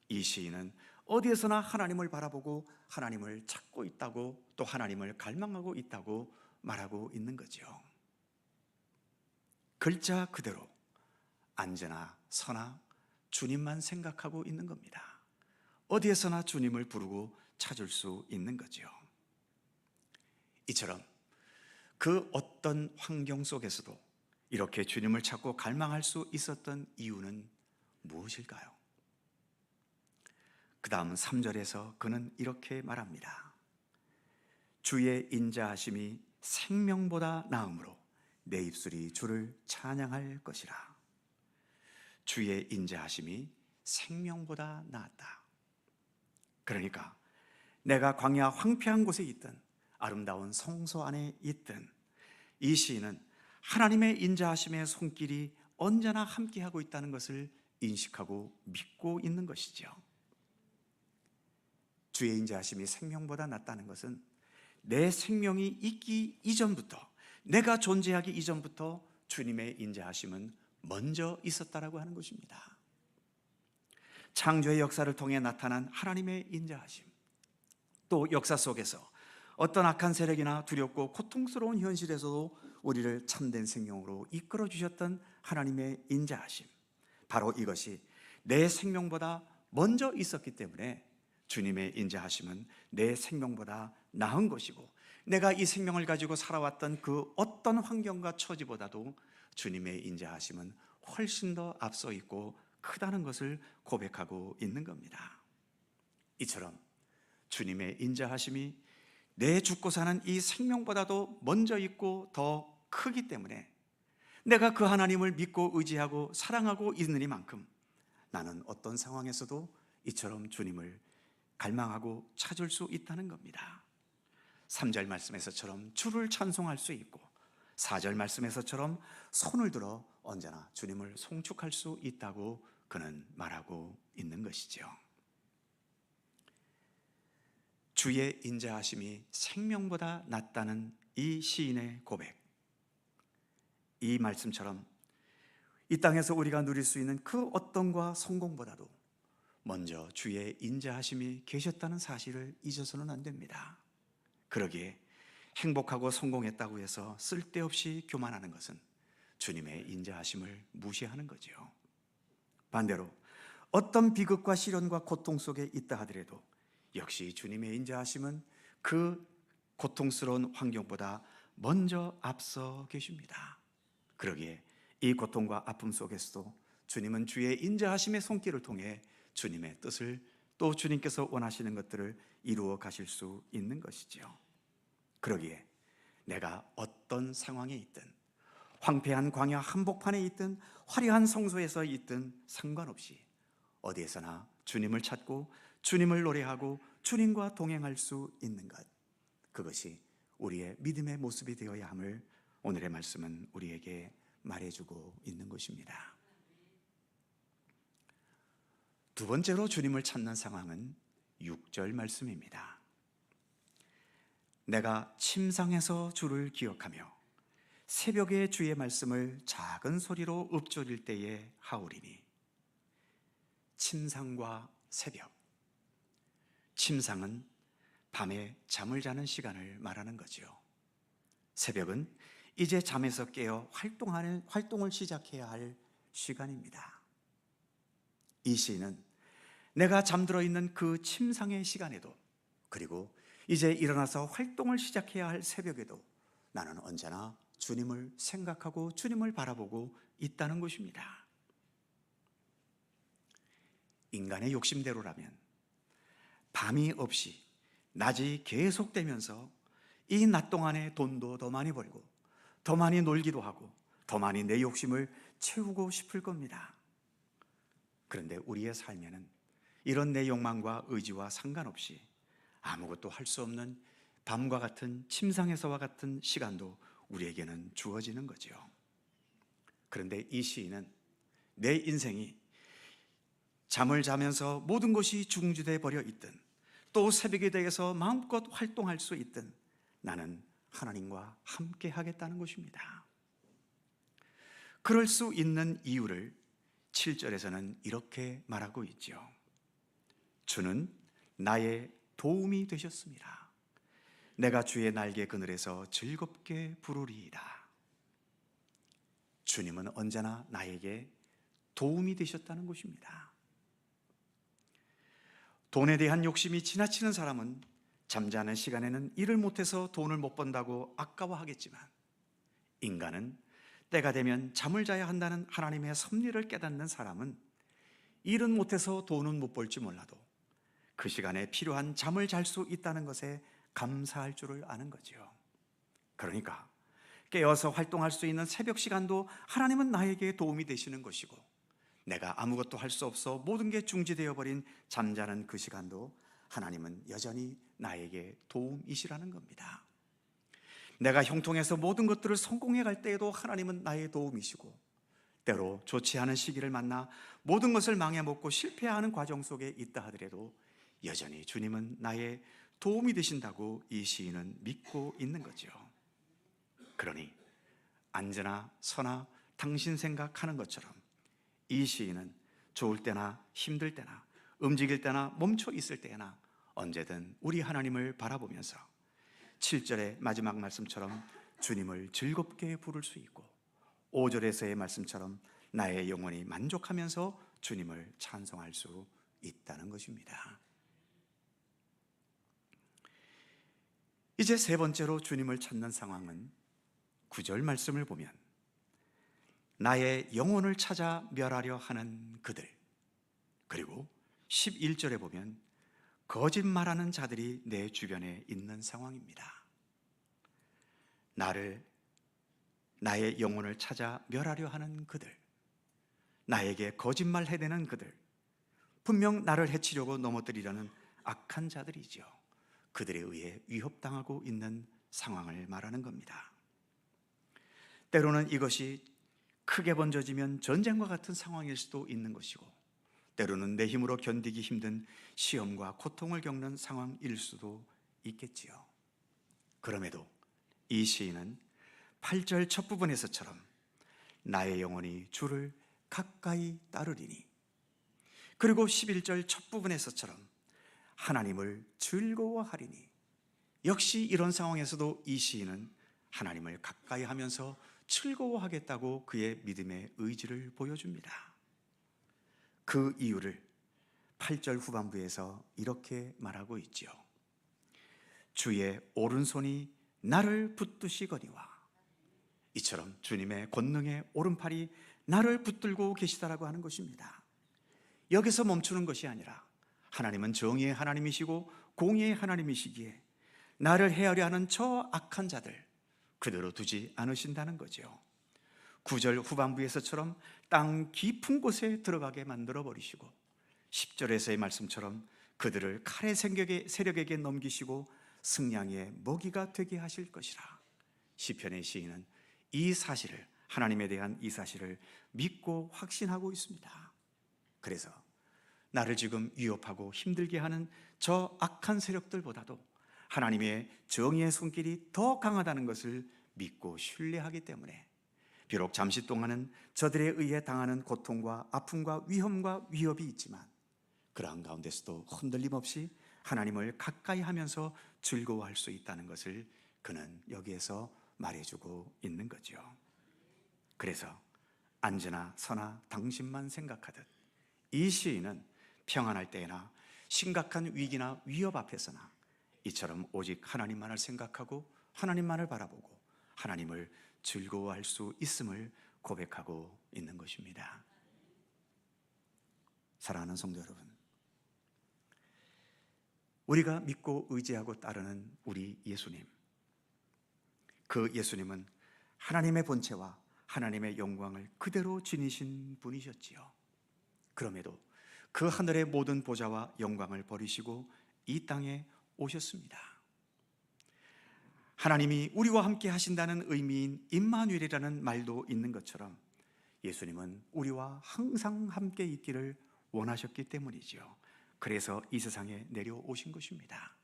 이 시인은 어디에서나 하나님을 바라보고 하나님을 찾고 있다고, 또 하나님을 갈망하고 있다고 말하고 있는 거죠. 글자 그대로 앉으나 서나 주님만 생각하고 있는 겁니다. 어디에서나 주님을 부르고 찾을 수 있는 거죠. 이처럼 그 어떤 환경 속에서도 이렇게 주님을 찾고 갈망할 수 있었던 이유는 무엇일까요? 그 다음 3절에서 그는 이렇게 말합니다. 주의 인자하심이 생명보다 나음으로 내 입술이 주를 찬양할 것이라. 주의 인자하심이 생명보다 나았다. 그러니까 내가 광야 황폐한 곳에 있든 아름다운 성소 안에 있든 이 시인은 하나님의 인자하심의 손길이 언제나 함께하고 있다는 것을 인식하고 믿고 있는 것이죠. 주의 인자하심이 생명보다 낫다는 것은 내 생명이 있기 이전부터, 내가 존재하기 이전부터 주님의 인자하심은 먼저 있었다라고 하는 것입니다. 창조의 역사를 통해 나타난 하나님의 인자하심, 또 역사 속에서 어떤 악한 세력이나 두렵고 고통스러운 현실에서도 우리를 참된 생명으로 이끌어 주셨던 하나님의 인자하심, 바로 이것이 내 생명보다 먼저 있었기 때문에 주님의 인자하심은 내 생명보다 나은 것이고, 내가 이 생명을 가지고 살아왔던 그 어떤 환경과 처지보다도 주님의 인자하심은 훨씬 더 앞서 있고 크다는 것을 고백하고 있는 겁니다. 이처럼 주님의 인자하심이 내 죽고 사는 이 생명보다도 먼저 있고 더 크기 때문에 내가 그 하나님을 믿고 의지하고 사랑하고 있느니만큼 나는 어떤 상황에서도 이처럼 주님을 갈망하고 찾을 수 있다는 겁니다. 3절 말씀에서처럼 주를 찬송할 수 있고 4절 말씀에서처럼 손을 들어 언제나 주님을 송축할 수 있다고 그는 말하고 있는 것이죠. 주의 인자하심이 생명보다 낫다는 이 시인의 고백, 이 말씀처럼 이 땅에서 우리가 누릴 수 있는 그 어떤과 성공보다도 먼저 주의 인자하심이 계셨다는 사실을 잊어서는 안 됩니다. 그러기에 행복하고 성공했다고 해서 쓸데없이 교만하는 것은 주님의 인자하심을 무시하는 거죠. 반대로 어떤 비극과 시련과 고통 속에 있다 하더라도 역시 주님의 인자하심은 그 고통스러운 환경보다 먼저 앞서 계십니다. 그러기에 이 고통과 아픔 속에서도 주님은 주의 인자하심의 손길을 통해 주님의 뜻을, 또 주님께서 원하시는 것들을 이루어 가실 수 있는 것이죠. 그러기에 내가 어떤 상황에 있든, 황폐한 광야 한복판에 있든 화려한 성소에서 있든 상관없이 어디에서나 주님을 찾고 주님을 노래하고 주님과 동행할 수 있는 것, 그것이 우리의 믿음의 모습이 되어야 함을 오늘의 말씀은 우리에게 말해주고 있는 것입니다. 두 번째로 주님을 찾는 상황은 6절 말씀입니다. 내가 침상에서 주를 기억하며 새벽에 주의 말씀을 작은 소리로 읊조릴 때에 하오리니. 침상과 새벽, 침상은 밤에 잠을 자는 시간을 말하는 거죠. 새벽은 이제 잠에서 깨어 활동을 시작해야 할 시간입니다. 이 시인은 내가 잠들어 있는 그 침상의 시간에도, 그리고 이제 일어나서 활동을 시작해야 할 새벽에도 나는 언제나 주님을 생각하고 주님을 바라보고 있다는 것입니다. 인간의 욕심대로라면 밤이 없이 낮이 계속되면서 이 낮 동안에 돈도 더 많이 벌고 더 많이 놀기도 하고 더 많이 내 욕심을 채우고 싶을 겁니다. 그런데 우리의 삶에는 이런 내 욕망과 의지와 상관없이 아무것도 할 수 없는 밤과 같은 침상에서와 같은 시간도 우리에게는 주어지는 거죠. 그런데 이 시인은 내 인생이 잠을 자면서 모든 것이 중지돼 버려 있든, 또 새벽에 대해서 마음껏 활동할 수 있든 나는 하나님과 함께 하겠다는 것입니다. 그럴 수 있는 이유를 7절에서는 이렇게 말하고 있죠. 주는 나의 도움이 되셨습니다. 내가 주의 날개 그늘에서 즐겁게 부르리이다. 주님은 언제나 나에게 도움이 되셨다는 것입니다. 돈에 대한 욕심이 지나치는 사람은 잠자는 시간에는 일을 못해서 돈을 못 번다고 아까워하겠지만, 인간은 때가 되면 잠을 자야 한다는 하나님의 섭리를 깨닫는 사람은 일은 못해서 돈은 못 벌지 몰라도 그 시간에 필요한 잠을 잘 수 있다는 것에 감사할 줄을 아는 거죠. 그러니까 깨어서 활동할 수 있는 새벽 시간도 하나님은 나에게 도움이 되시는 것이고, 내가 아무것도 할 수 없어 모든 게 중지되어 버린 잠자는 그 시간도 하나님은 여전히 나에게 도움이시라는 겁니다. 내가 형통해서 모든 것들을 성공해 갈 때에도 하나님은 나의 도움이시고, 때로 좋지 않은 시기를 만나 모든 것을 망해먹고 실패하는 과정 속에 있다 하더라도 여전히 주님은 나의 도움이 되신다고 이 시인은 믿고 있는 거죠. 그러니 앉으나 서나 당신 생각하는 것처럼 이 시인은 좋을 때나 힘들 때나 움직일 때나 멈춰 있을 때나 언제든 우리 하나님을 바라보면서 7절의 마지막 말씀처럼 주님을 즐겁게 부를 수 있고, 5절에서의 말씀처럼 나의 영혼이 만족하면서 주님을 찬송할 수 있다는 것입니다. 이제 세 번째로 주님을 찾는 상황은 9절 말씀을 보면 나의 영혼을 찾아 멸하려 하는 그들, 그리고 11절에 보면 거짓말하는 자들이 내 주변에 있는 상황입니다. 나의 영혼을 찾아 멸하려 하는 그들, 나에게 거짓말 해대는 그들, 분명 나를 해치려고 넘어뜨리려는 악한 자들이죠. 그들에 의해 위협당하고 있는 상황을 말하는 겁니다. 때로는 이것이 크게 번져지면 전쟁과 같은 상황일 수도 있는 것이고, 때로는 내 힘으로 견디기 힘든 시험과 고통을 겪는 상황일 수도 있겠지요. 그럼에도 이 시인은 8절 첫 부분에서처럼 나의 영혼이 주를 가까이 따르리니, 그리고 11절 첫 부분에서처럼 하나님을 즐거워하리니, 역시 이런 상황에서도 이 시인은 하나님을 가까이 하면서 즐거워하겠다고 그의 믿음의 의지를 보여줍니다. 그 이유를 8절 후반부에서 이렇게 말하고 있지요. 주의 오른손이 나를 붙드시거니와, 이처럼 주님의 권능의 오른팔이 나를 붙들고 계시다라고 하는 것입니다. 여기서 멈추는 것이 아니라 하나님은 정의의 하나님이시고 공의의 하나님이시기에 나를 헤아려 하는 저 악한 자들 그대로 두지 않으신다는 거죠. 9절 후반부에서처럼 땅 깊은 곳에 들어가게 만들어 버리시고, 10절에서의 말씀처럼 그들을 칼의 세력에게 넘기시고 승냥이의 먹이가 되게 하실 것이라. 시편의 시인은 이 사실을, 하나님에 대한 이 사실을 믿고 확신하고 있습니다. 그래서 나를 지금 위협하고 힘들게 하는 저 악한 세력들보다도 하나님의 정의의 손길이 더 강하다는 것을 믿고 신뢰하기 때문에, 비록 잠시 동안은 저들에 의해 당하는 고통과 아픔과 위험과 위협이 있지만 그러한 가운데서도 흔들림 없이 하나님을 가까이 하면서 즐거워할 수 있다는 것을 그는 여기에서 말해주고 있는 거죠. 그래서 앉으나 서나 당신만 생각하듯 이 시인은 평안할 때나 심각한 위기나 위협 앞에서나 이처럼 오직 하나님만을 생각하고 하나님만을 바라보고 하나님을 즐거워할 수 있음을 고백하고 있는 것입니다. 사랑하는 성도 여러분, 우리가 믿고 의지하고 따르는 우리 예수님, 그 예수님은 하나님의 본체와 하나님의 영광을 그대로 지니신 분이셨지요. 그럼에도 그 하늘의 모든 보좌와 영광을 버리시고 이 땅에 오셨습니다. 하나님이 우리와 함께 하신다는 의미인 임마누엘이라는 말도 있는 것처럼 예수님은 우리와 항상 함께 있기를 원하셨기 때문이죠. 그래서 이 세상에 내려오신 것입니다.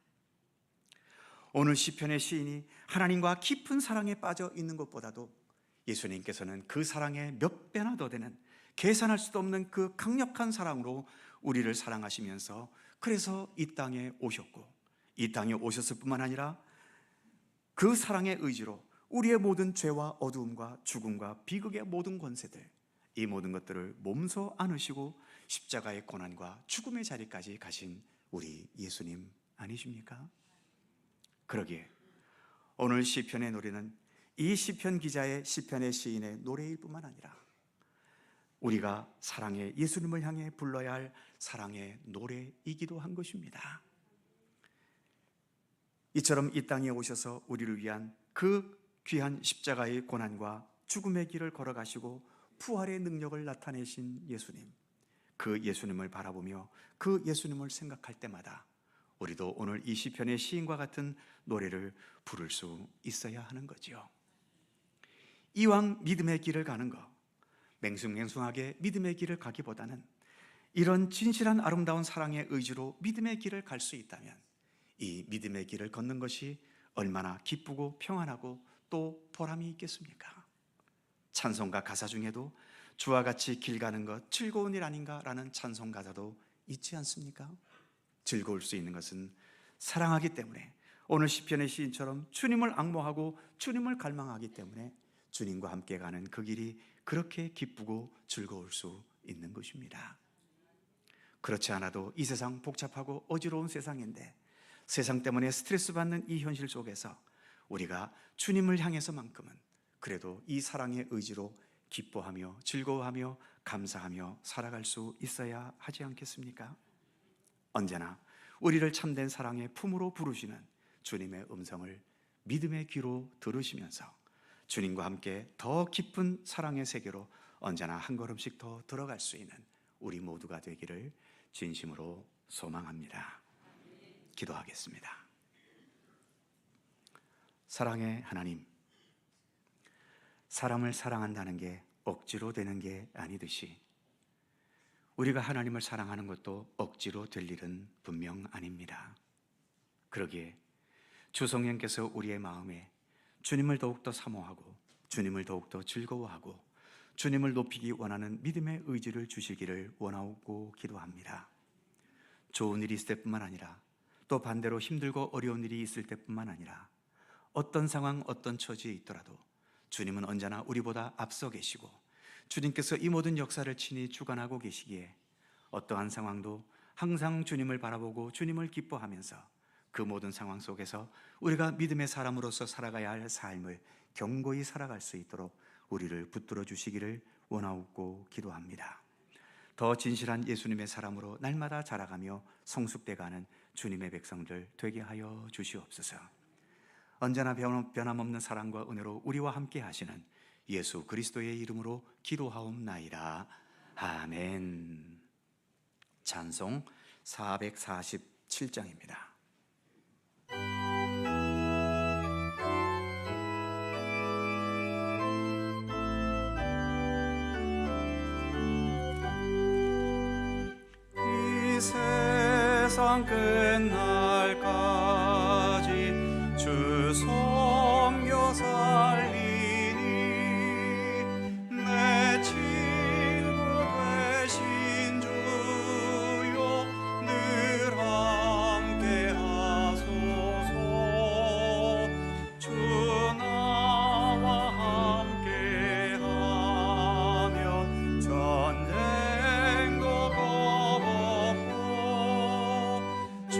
오늘 시편의 시인이 하나님과 깊은 사랑에 빠져 있는 것보다도 예수님께서는 그 사랑에 몇 배나 더 되는, 계산할 수도 없는 그 강력한 사랑으로 우리를 사랑하시면서 그래서 이 땅에 오셨고, 이 땅에 오셨을 뿐만 아니라 그 사랑의 의지로 우리의 모든 죄와 어두움과 죽음과 비극의 모든 권세들, 이 모든 것들을 몸소 안으시고 십자가의 고난과 죽음의 자리까지 가신 우리 예수님 아니십니까? 그러기에 오늘 시편의 노래는 이 시편 기자의, 시편의 시인의 노래일 뿐만 아니라 우리가 사랑의 예수님을 향해 불러야 할 사랑의 노래이기도 한 것입니다. 이처럼 이 땅에 오셔서 우리를 위한 그 귀한 십자가의 고난과 죽음의 길을 걸어가시고 부활의 능력을 나타내신 예수님, 그 예수님을 바라보며 그 예수님을 생각할 때마다 우리도 오늘 이 시편의 시인과 같은 노래를 부를 수 있어야 하는 거죠. 이왕 믿음의 길을 가는 거, 맹숭맹숭하게 믿음의 길을 가기보다는 이런 진실한 아름다운 사랑의 의지로 믿음의 길을 갈 수 있다면 이 믿음의 길을 걷는 것이 얼마나 기쁘고 평안하고 또 보람이 있겠습니까? 찬송가 가사 중에도 주와 같이 길 가는 것 즐거운 일 아닌가라는 찬송 가사도 있지 않습니까? 즐거울 수 있는 것은 사랑하기 때문에, 오늘 시편의 시인처럼 주님을 앙모하고 주님을 갈망하기 때문에 주님과 함께 가는 그 길이 그렇게 기쁘고 즐거울 수 있는 것입니다. 그렇지 않아도 이 세상 복잡하고 어지러운 세상인데, 세상 때문에 스트레스 받는 이 현실 속에서 우리가 주님을 향해서만큼은 그래도 이 사랑의 의지로 기뻐하며 즐거워하며 감사하며 살아갈 수 있어야 하지 않겠습니까? 언제나 우리를 참된 사랑의 품으로 부르시는 주님의 음성을 믿음의 귀로 들으시면서 주님과 함께 더 깊은 사랑의 세계로 언제나 한 걸음씩 더 들어갈 수 있는 우리 모두가 되기를 진심으로 소망합니다. 기도하겠습니다. 사랑의 하나님, 사람을 사랑한다는 게 억지로 되는 게 아니듯이 우리가 하나님을 사랑하는 것도 억지로 될 일은 분명 아닙니다. 그러기에 주 성령께서 우리의 마음에 주님을 더욱더 사모하고 주님을 더욱더 즐거워하고 주님을 높이기 원하는 믿음의 의지를 주시기를 원하고 기도합니다. 좋은 일이 있을 때뿐만 아니라 또 반대로 힘들고 어려운 일이 있을 때뿐만 아니라 어떤 상황, 어떤 처지에 있더라도 주님은 언제나 우리보다 앞서 계시고 주님께서 이 모든 역사를 친히 주관하고 계시기에 어떠한 상황도 항상 주님을 바라보고 주님을 기뻐하면서 그 모든 상황 속에서 우리가 믿음의 사람으로서 살아가야 할 삶을 견고히 살아갈 수 있도록 우리를 붙들어 주시기를 원하옵고 기도합니다. 더 진실한 예수님의 사람으로 날마다 자라가며 성숙돼가는 주님의 백성들 되게 하여 주시옵소서. 언제나 변함없는 사랑과 은혜로 우리와 함께 하시는 예수 그리스도의 이름으로 기도하옵나이다. 아멘. 찬송 447장입니다. 이 세상 끝날까지 주 섬겨 살리니 내 친구 되신 주요 늘 함께 하소서. 주 나와 함께 하며 전쟁도 겁없고 주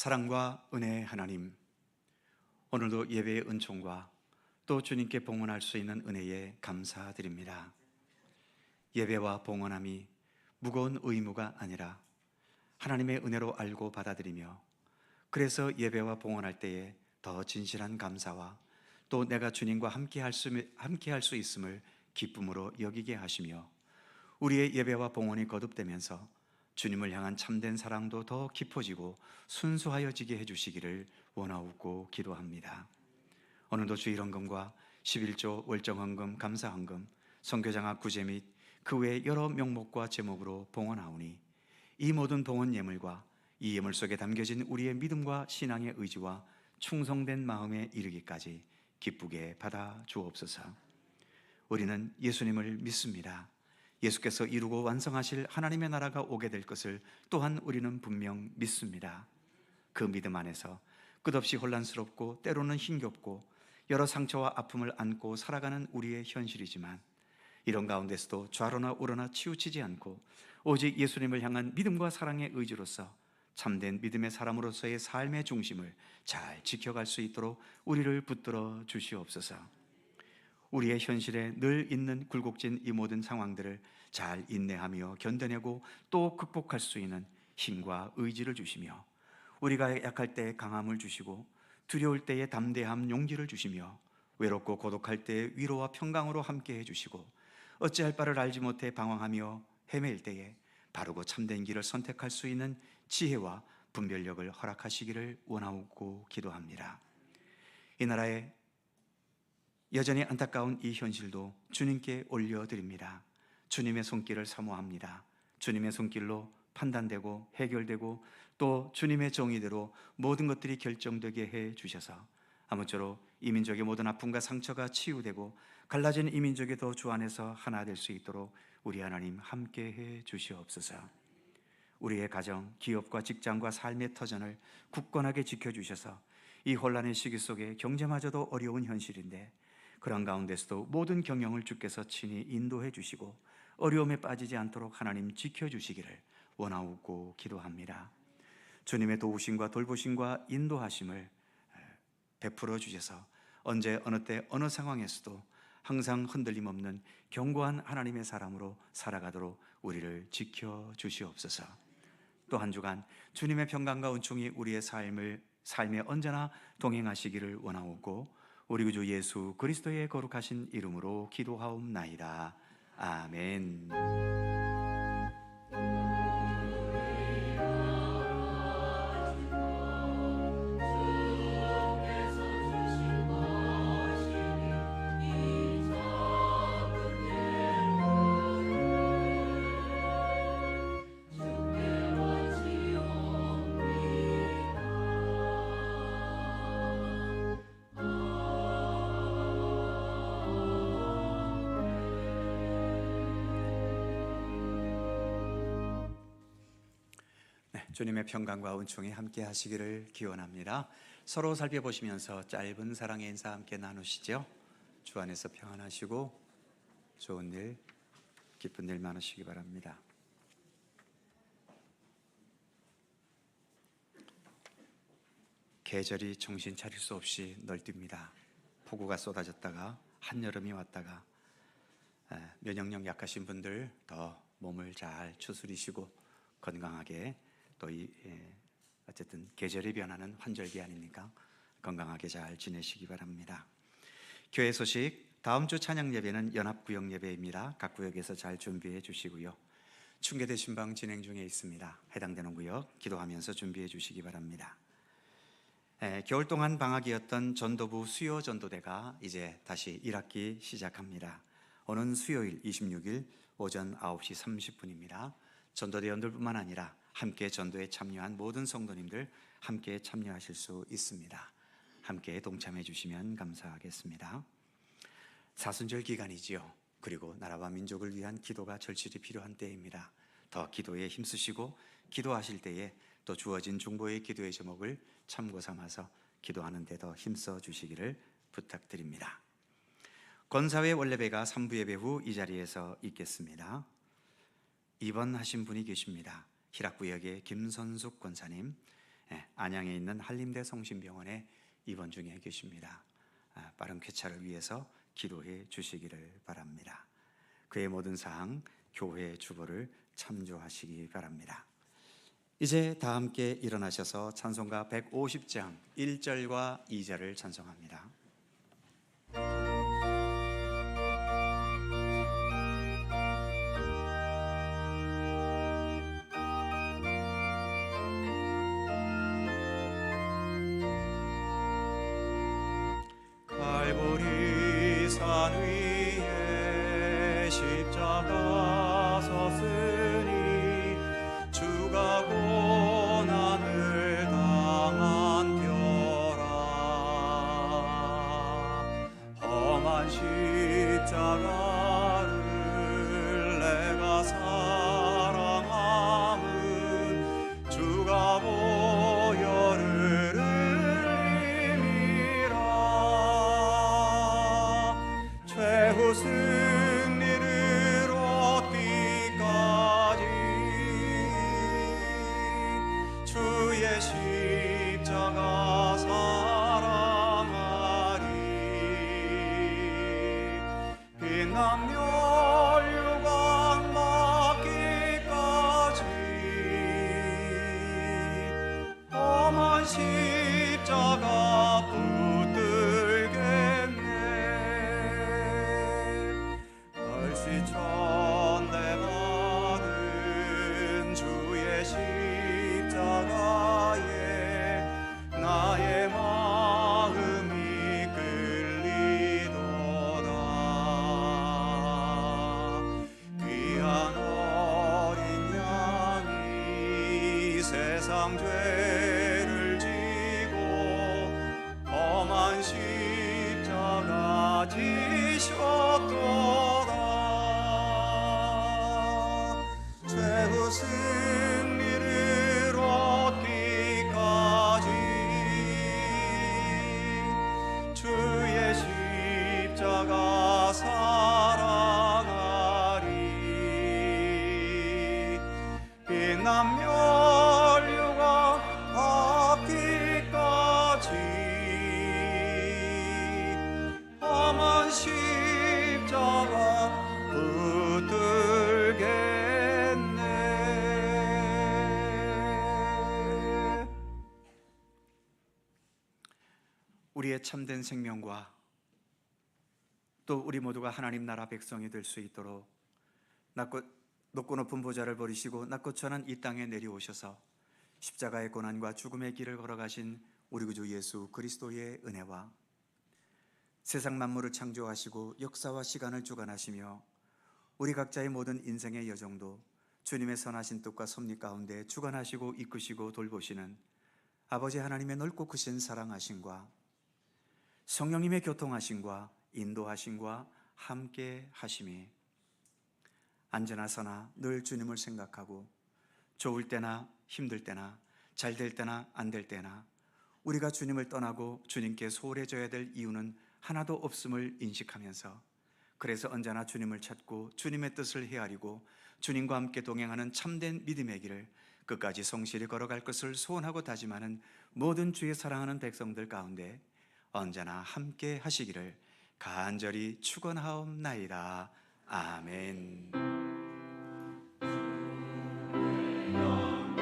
사랑과 은혜의 하나님, 오늘도 예배의 은총과 또 주님께 봉헌할 수 있는 은혜에 감사드립니다. 예배와 봉헌함이 무거운 의무가 아니라 하나님의 은혜로 알고 받아들이며, 그래서 예배와 봉헌할 때에 더 진실한 감사와 또 내가 주님과 함께할 수 있음을 기쁨으로 여기게 하시며, 우리의 예배와 봉헌이 거듭되면서 주님을 향한 참된 사랑도 더 깊어지고 순수하여지게 해주시기를 원하옵고 기도합니다. 오늘도 주일헌금과 11조 월정헌금, 감사헌금, 선교장학 구제 및 그 외 여러 명목과 제목으로 봉헌하오니, 이 모든 봉헌 예물과 이 예물 속에 담겨진 우리의 믿음과 신앙의 의지와 충성된 마음에 이르기까지 기쁘게 받아 주옵소서. 우리는 예수님을 믿습니다. 예수께서 이루고 완성하실 하나님의 나라가 오게 될 것을 또한 우리는 분명 믿습니다. 그 믿음 안에서 끝없이 혼란스럽고 때로는 힘겹고 여러 상처와 아픔을 안고 살아가는 우리의 현실이지만, 이런 가운데서도 좌로나 우로나 치우치지 않고 오직 예수님을 향한 믿음과 사랑의 의지로서 참된 믿음의 사람으로서의 삶의 중심을 잘 지켜갈 수 있도록 우리를 붙들어 주시옵소서. 우리의 현실에 늘 있는 굴곡진 이 모든 상황들을 잘 인내하며 견뎌내고 또 극복할 수 있는 힘과 의지를 주시며, 우리가 약할 때 강함을 주시고 두려울 때에 담대함, 용기를 주시며 외롭고 고독할 때 위로와 평강으로 함께 해주시고 어찌할 바를 알지 못해 방황하며 헤맬 때에 바르고 참된 길을 선택할 수 있는 지혜와 분별력을 허락하시기를 원하고 기도합니다. 이 나라의 여전히 안타까운 이 현실도 주님께 올려드립니다. 주님의 손길을 사모합니다. 주님의 손길로 판단되고 해결되고 또 주님의 정의대로 모든 것들이 결정되게 해 주셔서 아무쪼록 이 민족의 모든 아픔과 상처가 치유되고 갈라진 이 민족이 더 주 안에서 하나 될 수 있도록 우리 하나님 함께 해 주시옵소서. 우리의 가정, 기업과 직장과 삶의 터전을 굳건하게 지켜주셔서 이 혼란의 시기 속에 경제마저도 어려운 현실인데, 그런 가운데서도 모든 경영을 주께서 친히 인도해 주시고 어려움에 빠지지 않도록 하나님 지켜주시기를 원하옵고 기도합니다. 주님의 도우심과 돌보심과 인도하심을 베풀어 주셔서 언제 어느 때 어느 상황에서도 항상 흔들림 없는 견고한 하나님의 사람으로 살아가도록 우리를 지켜 주시옵소서. 또 한 주간 주님의 평강과 은총이 우리의 삶에 언제나 동행하시기를 원하옵고 우리 구주 예수 그리스도의 거룩하신 이름으로 기도하옵나이다. 아멘. 주님의 평강과 은총이 함께 하시기를 기원합니다. 서로 살펴보시면서 짧은 사랑의 인사 함께 나누시죠. 주 안에서 평안하시고 좋은 일, 기쁜 일 많으시기 바랍니다. 계절이 정신 차릴 수 없이 널뛰입니다. 폭우가 쏟아졌다가 한여름이 왔다가 면역력 약하신 분들 더 몸을 잘 추스리시고 건강하게 또 어쨌든 계절이 변하는 환절기 아닙니까? 건강하게 잘 지내시기 바랍니다. 교회 소식, 다음 주 찬양 예배는 연합구역 예배입니다. 각 구역에서 잘 준비해 주시고요. 충계대 신방 진행 중에 있습니다. 해당되는 구역 기도하면서 준비해 주시기 바랍니다. 겨울 동안 방학이었던 전도부 수요 전도대가 이제 다시 1학기 시작합니다. 오는 수요일 26일 오전 9시 30분입니다. 전도대원들뿐만 아니라 함께 전도에 참여한 모든 성도님들 함께 참여하실 수 있습니다. 함께 동참해 주시면 감사하겠습니다. 사순절 기간이지요. 그리고 나라와 민족을 위한 기도가 절실히 필요한 때입니다. 더 기도에 힘쓰시고 기도하실 때에 또 주어진 중보의 기도의 제목을 참고 삼아서 기도하는 데 더 힘써 주시기를 부탁드립니다. 권사회 원래배가 3부 예배 후 이 자리에서 있겠습니다. 입원하신 분이 계십니다. 희락구역의 김선숙 권사님, 안양에 있는 한림대 성심병원에 입원 중에 계십니다. 빠른 쾌차를 위해서 기도해 주시기를 바랍니다. 그의 모든 사항 교회 주보를 참조하시기 바랍니다. 이제 다 함께 일어나셔서 찬송가 150장 1절과 2절을 찬송합니다. 갈보리 산 위에 십자가 섰으니 주가 고난을 당한 벼라. 험한 십자가를 내가 사랑함은 주가 보혈을 흘림이라. 최후 승리를 얻기까지 주의 십자가 사랑하리. 빛나며 유광 막기까지 험한 십자가 붙들겠네. 얼씨천대 받은 주의 십자가에 나의 마음이 끌리도다. 귀한 어린 양이 세상 죄를 지고 험한 십자가 지셨도다. 최후 승리를 얻기까지 주의 십자가 사랑하리. 빛나며 유광 받기까지 험한 십자가 붙들겠네. 우리의 참된 생명과 또 우리 모두가 하나님 나라 백성이 될 수 있도록 높고 높은 보좌를 버리시고 낮고 천한 이 땅에 내려오셔서 십자가의 고난과 죽음의 길을 걸어가신 우리 구주 예수 그리스도의 은혜와 세상 만물을 창조하시고 역사와 시간을 주관하시며 우리 각자의 모든 인생의 여정도 주님의 선하신 뜻과 섭리 가운데 주관하시고 이끄시고 돌보시는 아버지 하나님의 넓고 크신 사랑하심과 성령님의 교통하심과 인도하심과 함께 하심이 안전하 서나 늘 주님을 생각하고 좋을 때나 힘들 때나 잘 될 때나 안 될 때나 우리가 주님을 떠나고 주님께 소홀해져야 될 이유는 하나도 없음을 인식하면서 그래서 언제나 주님을 찾고 주님의 뜻을 헤아리고 주님과 함께 동행하는 참된 믿음의 길을 끝까지 성실히 걸어갈 것을 소원하고 다짐하는 모든 주의 사랑하는 백성들 가운데 언제나 함께 하시기를 간절히 축원하옵나이다. 아멘. 영광